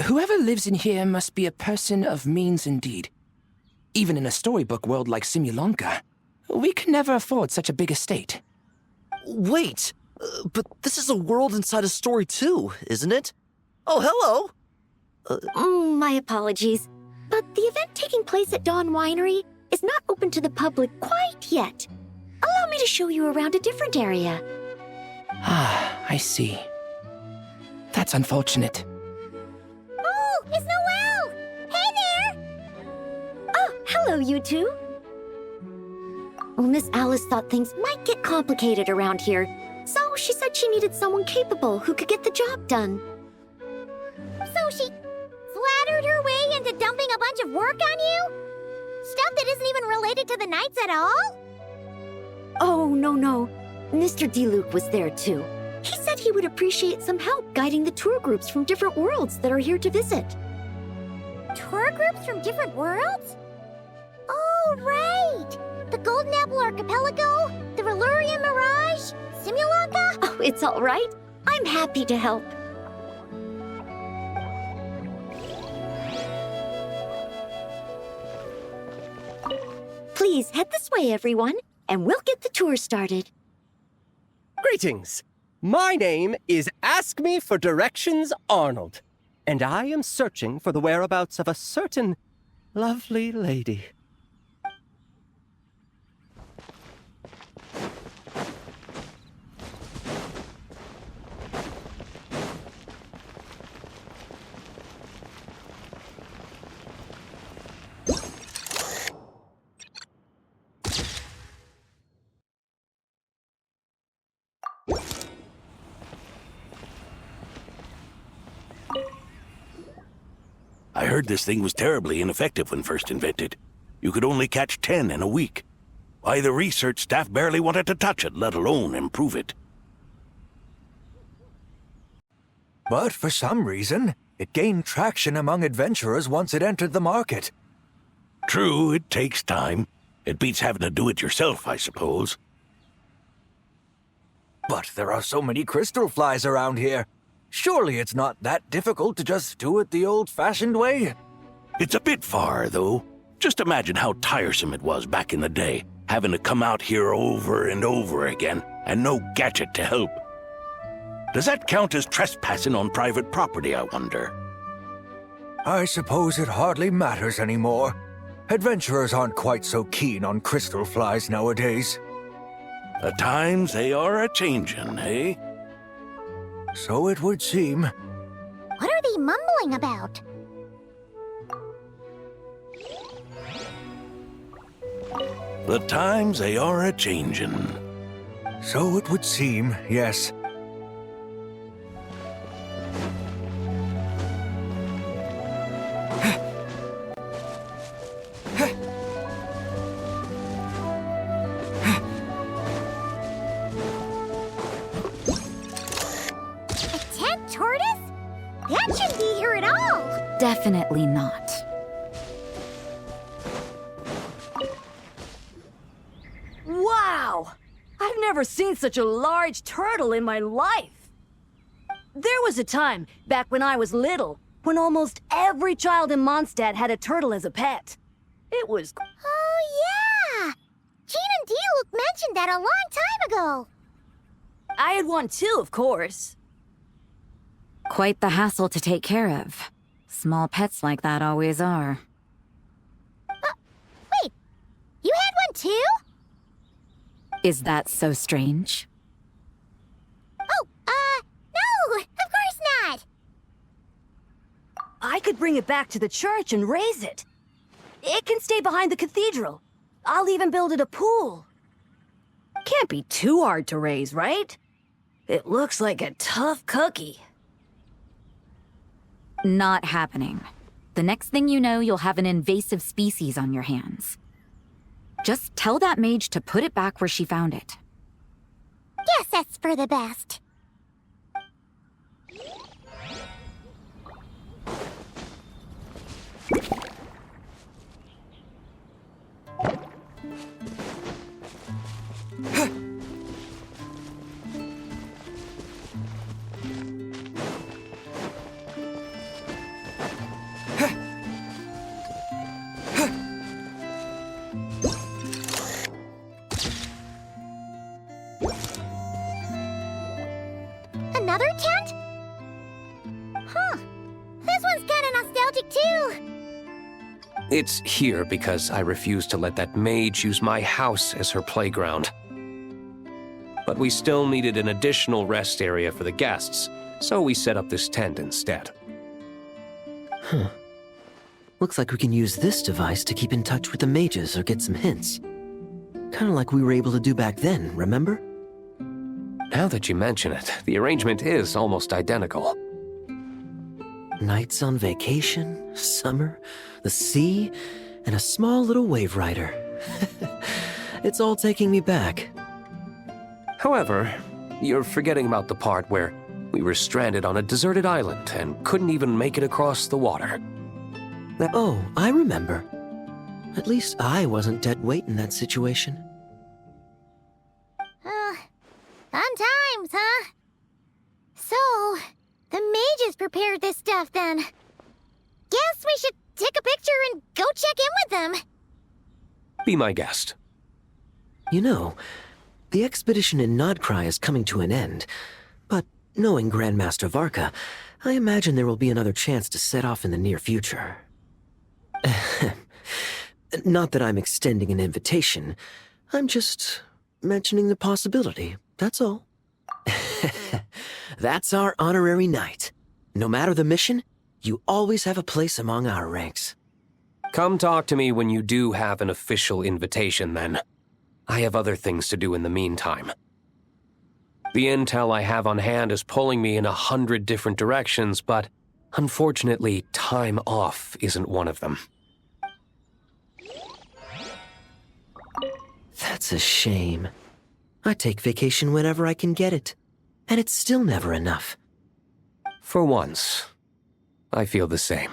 Whoever lives in here must be a person of means indeed. Even in a storybook world like Simulanka, we could never afford such a big estate. Wait, but this is a world inside a story too, isn't it? Oh, hello! My apologies, but the event taking place at Dawn Winery is not open to the public quite yet. Allow me to show you around a different area. Ah, I see. That's unfortunate. Oh, it's Noelle! Hey there! Oh, hello, you two. Well, Miss Alice thought things might get complicated around here, so she said she needed someone capable who could get the job done. So she flattered her way into dumping a bunch of work on you? Stuff that isn't even related to the Knights at all? Oh, no. Mr. DeLuke was there too. He said he would appreciate some help guiding the tour groups from different worlds that are here to visit. Tour groups from different worlds? Oh, right! The Golden Apple Archipelago, the Relurian Mirage, Simulanka? Oh, it's all right. I'm happy to help. Please head this way, everyone, and we'll get the tour started. Greetings. My name is Ask Me for Directions Arnold, and I am searching for the whereabouts of a certain lovely lady. I heard this thing was terribly ineffective when first invented. You could only catch 10 in a week. Why, the research staff barely wanted to touch it, let alone improve it. But for some reason, it gained traction among adventurers once it entered the market. True, it takes time. It beats having to do it yourself, I suppose. But there are so many crystal flies around here. Surely it's not that difficult to just do it the old-fashioned way? It's a bit far, though. Just imagine how tiresome it was back in the day, having to come out here over and over again, and no gadget to help. Does that count as trespassing on private property, I wonder? I suppose it hardly matters anymore. Adventurers aren't quite so keen on crystal flies nowadays. The times they are a-changin', eh? So it would seem. What are they mumbling about? The times they are a-changin'. So it would seem, yes. Definitely not. Wow! I've never seen such a large turtle in my life. There was a time, back when I was little, when almost every child in Mondstadt had a turtle as a pet. It was... Oh, yeah! Jean and D-Luke mentioned that a long time ago. I had one too, of course. Quite the hassle to take care of. Small pets like that always are. Wait, you had one too? Is that so strange? Oh, no, of course not. I could bring it back to the church and raise it. It can stay behind the cathedral. I'll even build it a pool. Can't be too hard to raise, right? It looks like a tough cookie. Not happening. The next thing you know, you'll have an invasive species on your hands. Just tell that mage to put it back where she found it. Guess that's for the best. Another tent? Huh. This one's kinda nostalgic too. It's here because I refused to let that mage use my house as her playground. But we still needed an additional rest area for the guests, so we set up this tent instead. Huh. Looks like we can use this device to keep in touch with the mages or get some hints. Kinda like we were able to do back then, remember? Now that you mention it, the arrangement is almost identical. Nights on vacation, summer, the sea, and a small little wave rider. It's all taking me back. However, you're forgetting about the part where we were stranded on a deserted island and couldn't even make it across the water. Oh, I remember. At least I wasn't dead weight in that situation. Fun times, huh? So, the mages prepared this stuff then. Guess we should take a picture and go check in with them. Be my guest. You know, the expedition in Nodcry is coming to an end, but knowing Grandmaster Varka, I imagine there will be another chance to set off in the near future. Not that I'm extending an invitation, I'm just mentioning the possibility, that's all. That's our honorary knight. No matter the mission, you always have a place among our ranks. Come talk to me when you do have an official invitation, then. I have other things to do in the meantime. The intel I have on hand is pulling me in 100 different directions, but unfortunately, time off isn't one of them. That's a shame. I take vacation whenever I can get it, and it's still never enough. For once, I feel the same.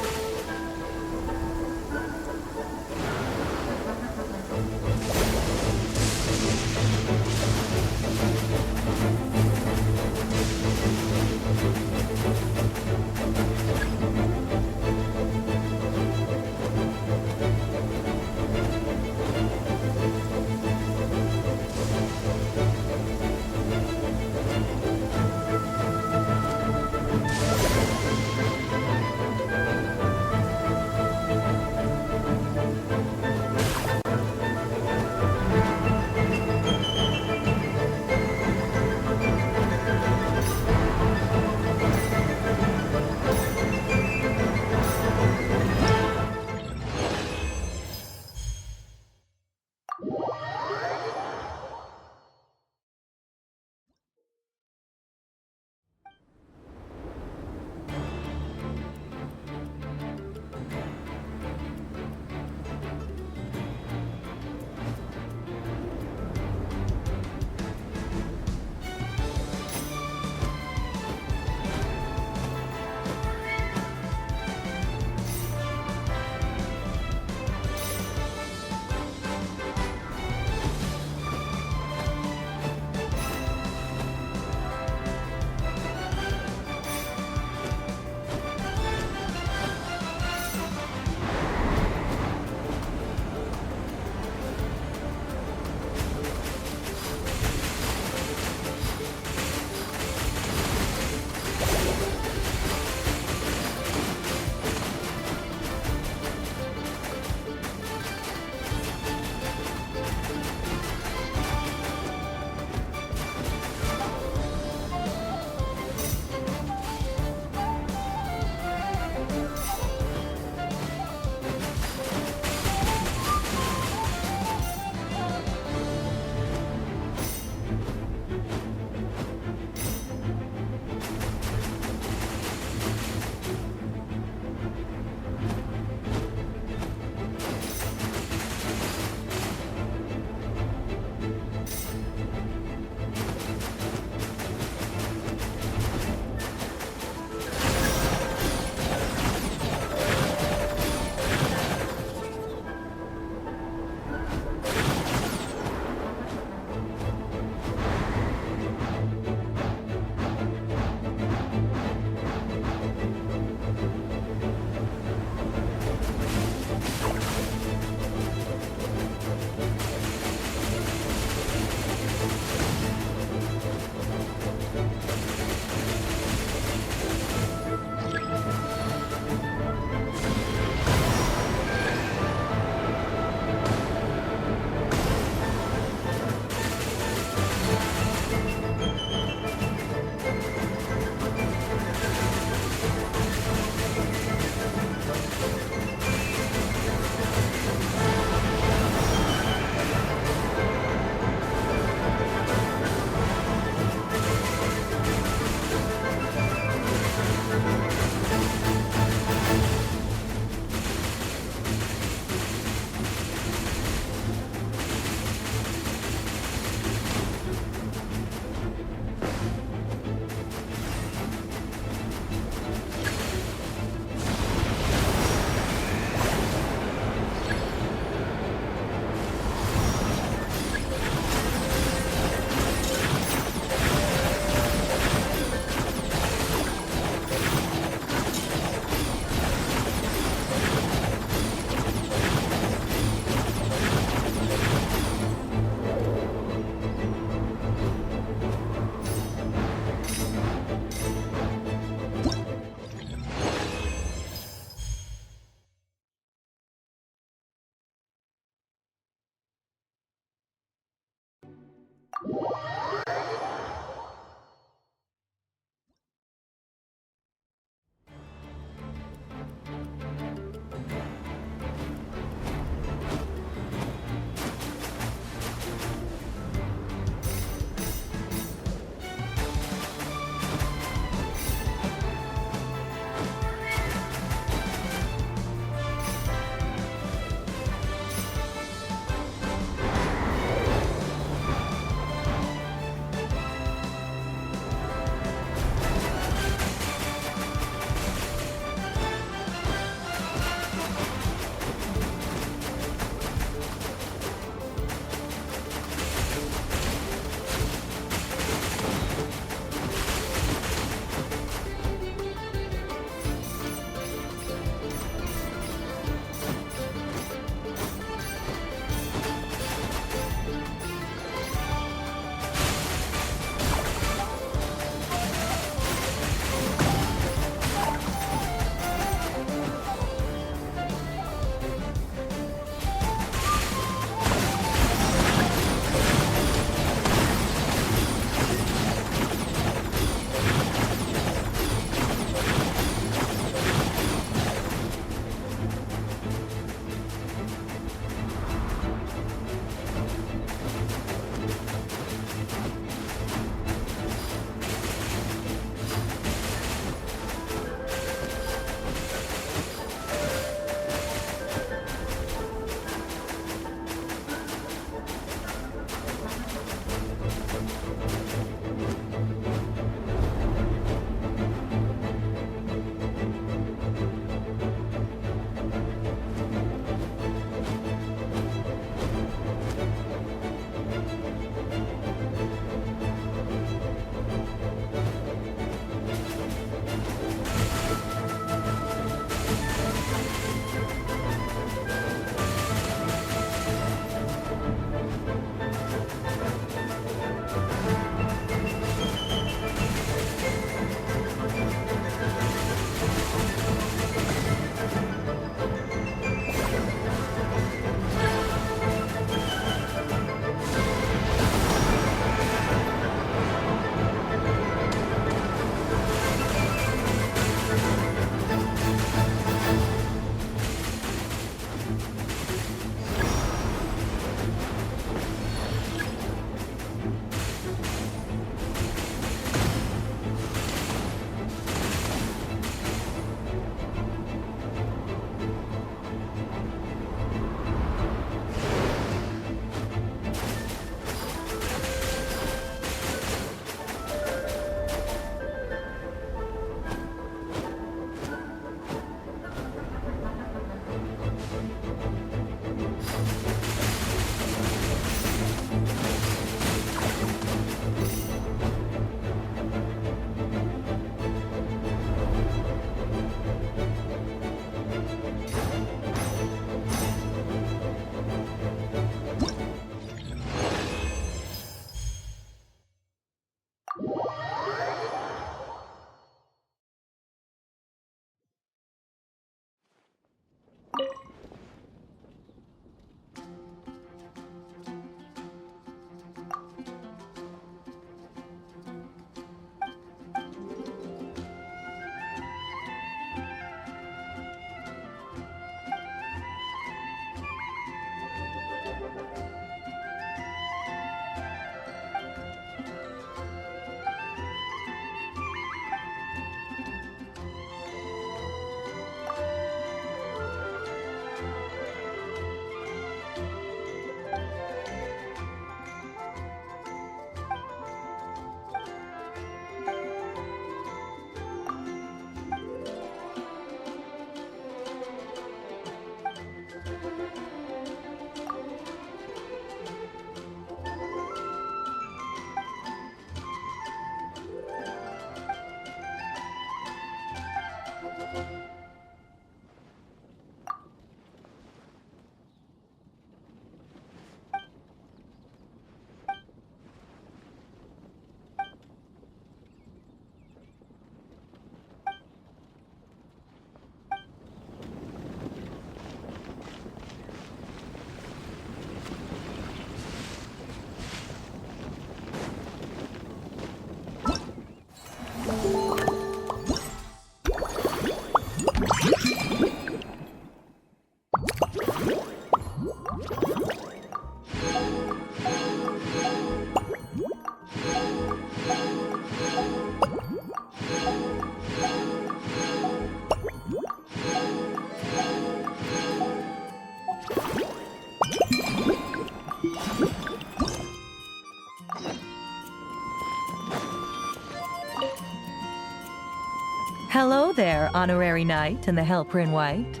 Hello there, Honorary Knight and the Helper in White.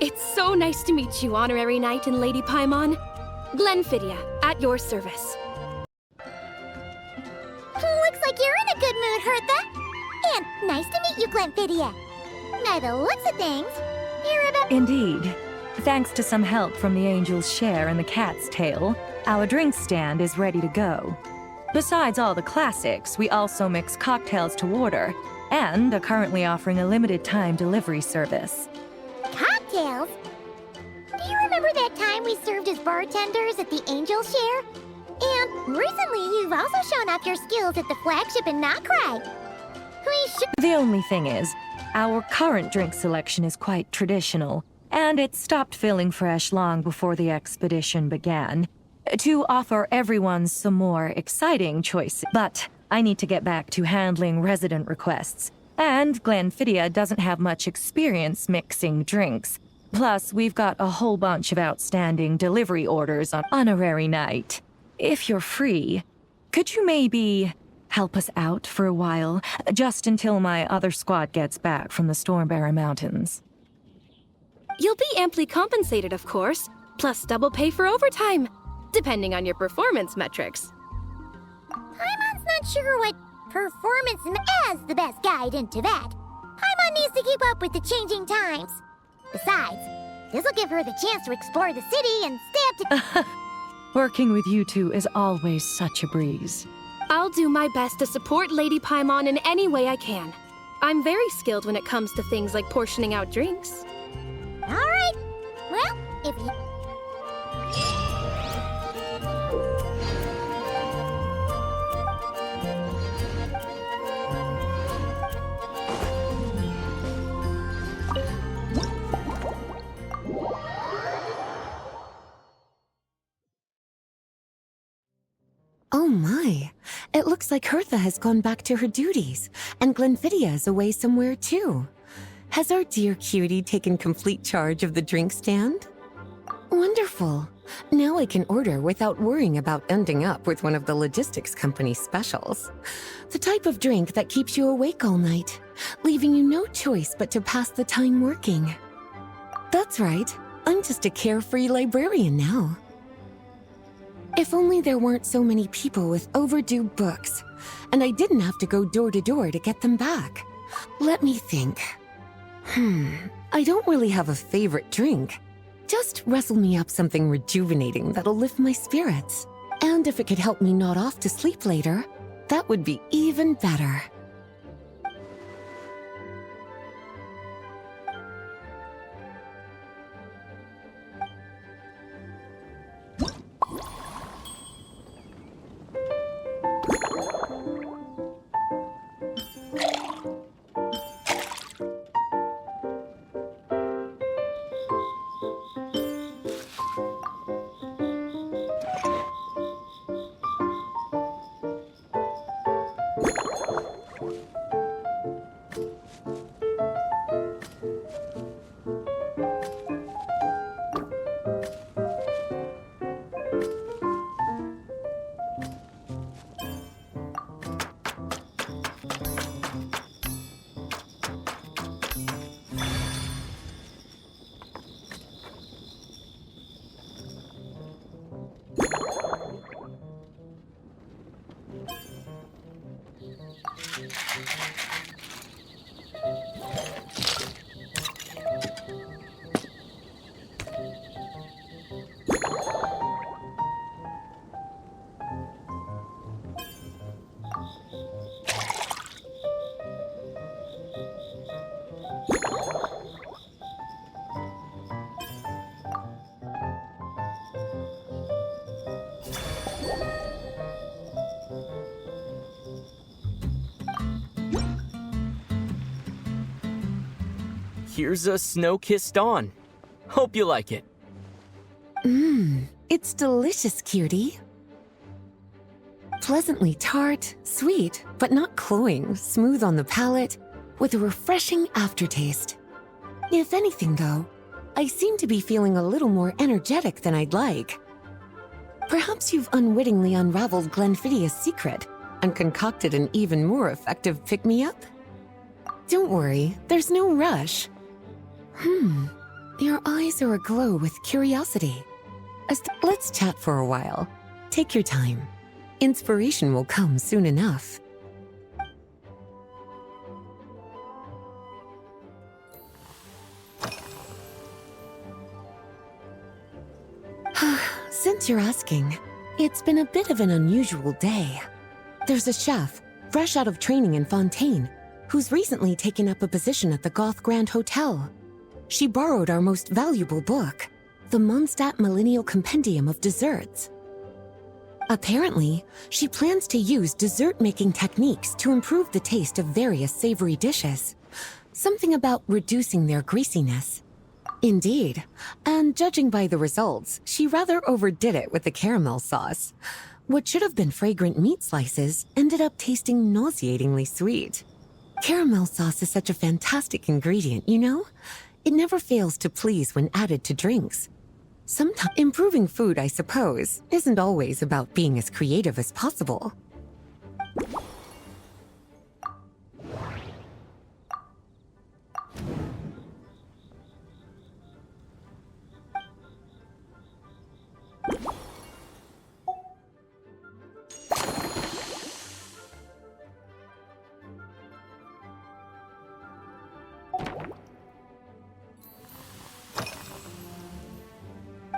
It's so nice to meet you, Honorary Knight and Lady Paimon. Glenfidia, at your service. Looks like you're in a good mood, Hertha. And nice to meet you, Glenfidia. By the looks of things, you're about— Indeed. Thanks to some help from the Angel's Share and the Cat's Tail, our drink stand is ready to go. Besides all the classics, we also mix cocktails to order, and are currently offering a limited-time delivery service. Cocktails? Do you remember that time we served as bartenders at the Angel's Share? And recently, you've also shown off your skills at the flagship in Nocrai. We should— The only thing is, our current drink selection is quite traditional, and it stopped feeling fresh long before the expedition began. To offer everyone some more exciting choices. But I need to get back to handling resident requests, and Glenfidia doesn't have much experience mixing drinks. Plus, we've got a whole bunch of outstanding delivery orders on Honorary Night. If you're free, could you maybe help us out for a while, just until my other squad gets back from the Stormbearer Mountains? You'll be amply compensated, of course, plus double pay for overtime, depending on your performance metrics. Paimon's not sure what performance as the best guide into that. Paimon needs to keep up with the changing times. Besides, this'll give her the chance to explore the city and stay up to— Working with you two is always such a breeze. I'll do my best to support Lady Paimon in any way I can. I'm very skilled when it comes to things like portioning out drinks. All right. Well, if you— Oh my, it looks like Hertha has gone back to her duties, and Glenfidia is away somewhere too. Has our dear cutie taken complete charge of the drink stand? Wonderful. Now I can order without worrying about ending up with one of the logistics company's specials. The type of drink that keeps you awake all night, leaving you no choice but to pass the time working. That's right, I'm just a carefree librarian now. If only there weren't so many people with overdue books, and I didn't have to go door to door to get them back. Let me think. I don't really have a favorite drink. Just wrestle me up something rejuvenating that'll lift my spirits. And if it could help me nod off to sleep later, that would be even better. Here's a snow-kissed dawn. Hope you like it. It's delicious, cutie. Pleasantly tart, sweet, but not cloying, smooth on the palate, with a refreshing aftertaste. If anything, though, I seem to be feeling a little more energetic than I'd like. Perhaps you've unwittingly unraveled Glenfidia's secret and concocted an even more effective pick-me-up? Don't worry, there's no rush. Your eyes are aglow with curiosity. Let's chat for a while. Take your time. Inspiration will come soon enough. Since you're asking, it's been a bit of an unusual day. There's a chef, fresh out of training in Fontaine, who's recently taken up a position at the Goth Grand Hotel. She borrowed our most valuable book, the Mondstadt Millennial Compendium of Desserts. Apparently, she plans to use dessert-making techniques to improve the taste of various savory dishes. Something about reducing their greasiness. Indeed, and judging by the results, she rather overdid it with the caramel sauce. What should have been fragrant meat slices ended up tasting nauseatingly sweet. Caramel sauce is such a fantastic ingredient, you know? It never fails to please when added to drinks. Sometimes improving food, I suppose, isn't always about being as creative as possible.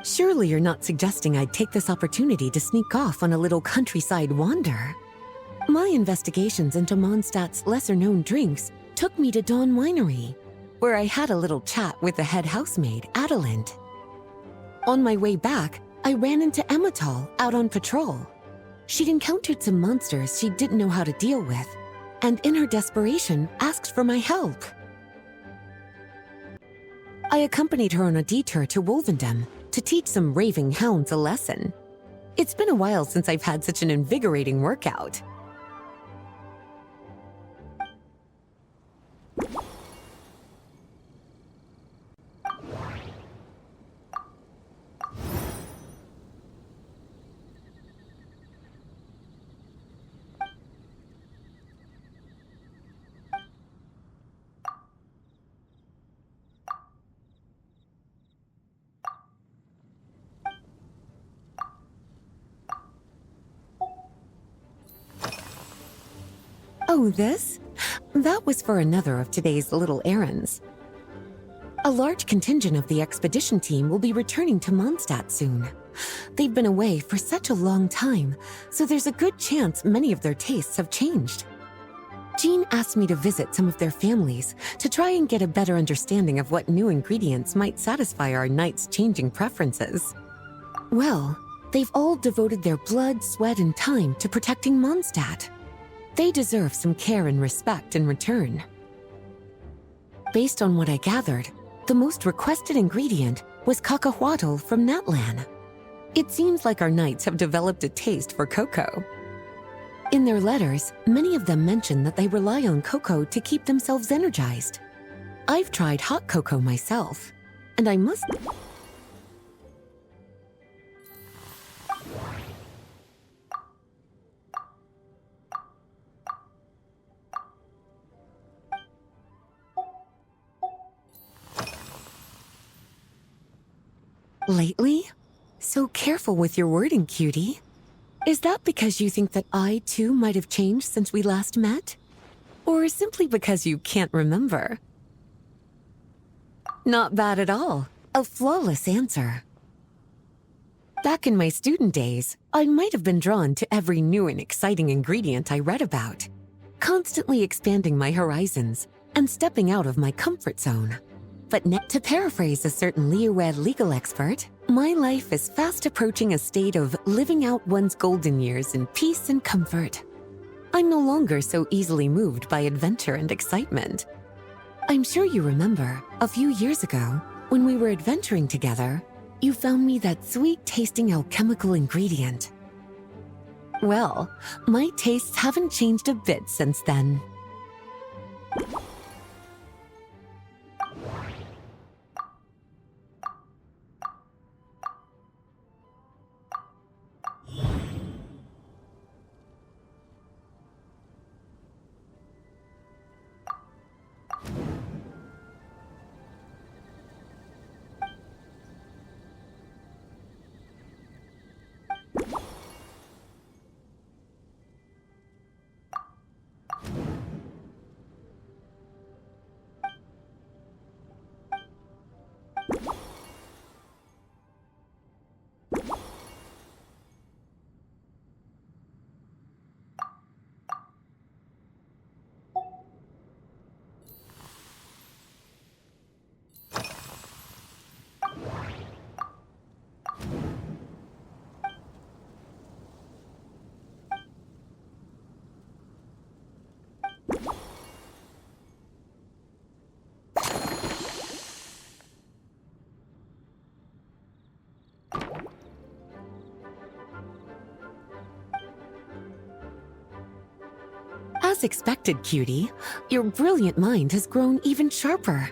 Surely you're not suggesting I'd take this opportunity to sneak off on a little countryside wander? My investigations into Mondstadt's lesser-known drinks took me to Dawn Winery, where I had a little chat with the head housemaid, Adelind. On my way back, I ran into Emmetall out on patrol. She'd encountered some monsters she didn't know how to deal with, and in her desperation, asked for my help. I accompanied her on a detour to Wolvendam to teach some raving hounds a lesson. It's been a while since I've had such an invigorating workout. Oh, this? That was for another of today's little errands. A large contingent of the expedition team will be returning to Mondstadt soon. They've been away for such a long time, so there's a good chance many of their tastes have changed. Jean asked me to visit some of their families to try and get a better understanding of what new ingredients might satisfy our knights' changing preferences. Well, they've all devoted their blood, sweat, and time to protecting Mondstadt. They deserve some care and respect in return. Based on what I gathered, the most requested ingredient was cacahuatl from Natlan. It seems like our knights have developed a taste for cocoa. In their letters, many of them mention that they rely on cocoa to keep themselves energized. I've tried hot cocoa myself, and I must... Lately? So careful with your wording, cutie. Is that because you think that I, too, might have changed since we last met? Or simply because you can't remember? Not bad at all. A flawless answer. Back in my student days, I might have been drawn to every new and exciting ingredient I read about, constantly expanding my horizons and stepping out of my comfort zone. But to paraphrase a certain Leowed legal expert, my life is fast approaching a state of living out one's golden years in peace and comfort. I'm no longer so easily moved by adventure and excitement. I'm sure you remember, a few years ago, when we were adventuring together, you found me that sweet-tasting alchemical ingredient. Well, my tastes haven't changed a bit since then. As expected, cutie, your brilliant mind has grown even sharper.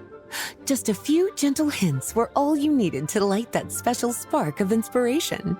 Just a few gentle hints were all you needed to light that special spark of inspiration.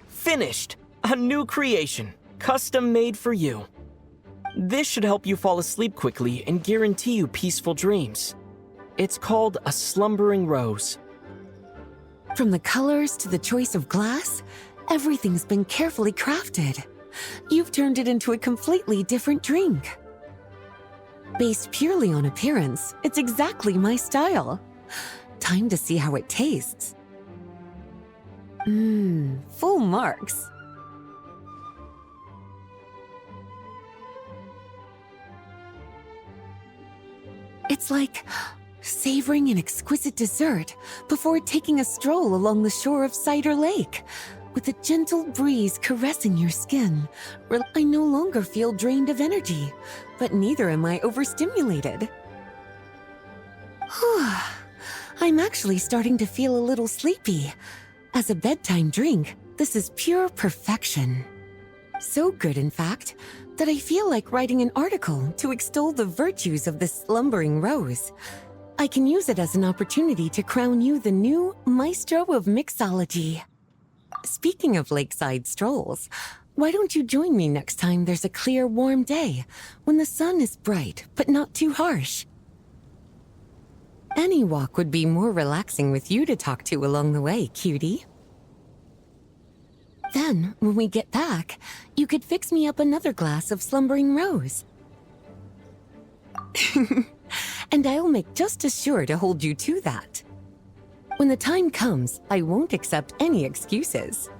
Finished! A new creation, custom made for you. This should help you fall asleep quickly and guarantee you peaceful dreams. It's called a slumbering rose. From the colors to the choice of glass, everything's been carefully crafted. You've turned it into a completely different drink. Based purely on appearance, it's exactly my style. Time to see how it tastes. Full marks. It's like savoring an exquisite dessert before taking a stroll along the shore of Cider Lake, with a gentle breeze caressing your skin. I no longer feel drained of energy, but neither am I overstimulated. I'm actually starting to feel a little sleepy. As a bedtime drink, this is pure perfection. So good, in fact, that I feel like writing an article to extol the virtues of this slumbering rose. I can use it as an opportunity to crown you the new maestro of mixology. Speaking of lakeside strolls, why don't you join me next time there's a clear, warm day, when the sun is bright but not too harsh? Any walk would be more relaxing with you to talk to along the way, cutie. Then, when we get back, you could fix me up another glass of slumbering rose. And I'll make just as sure to hold you to that. When the time comes, I won't accept any excuses.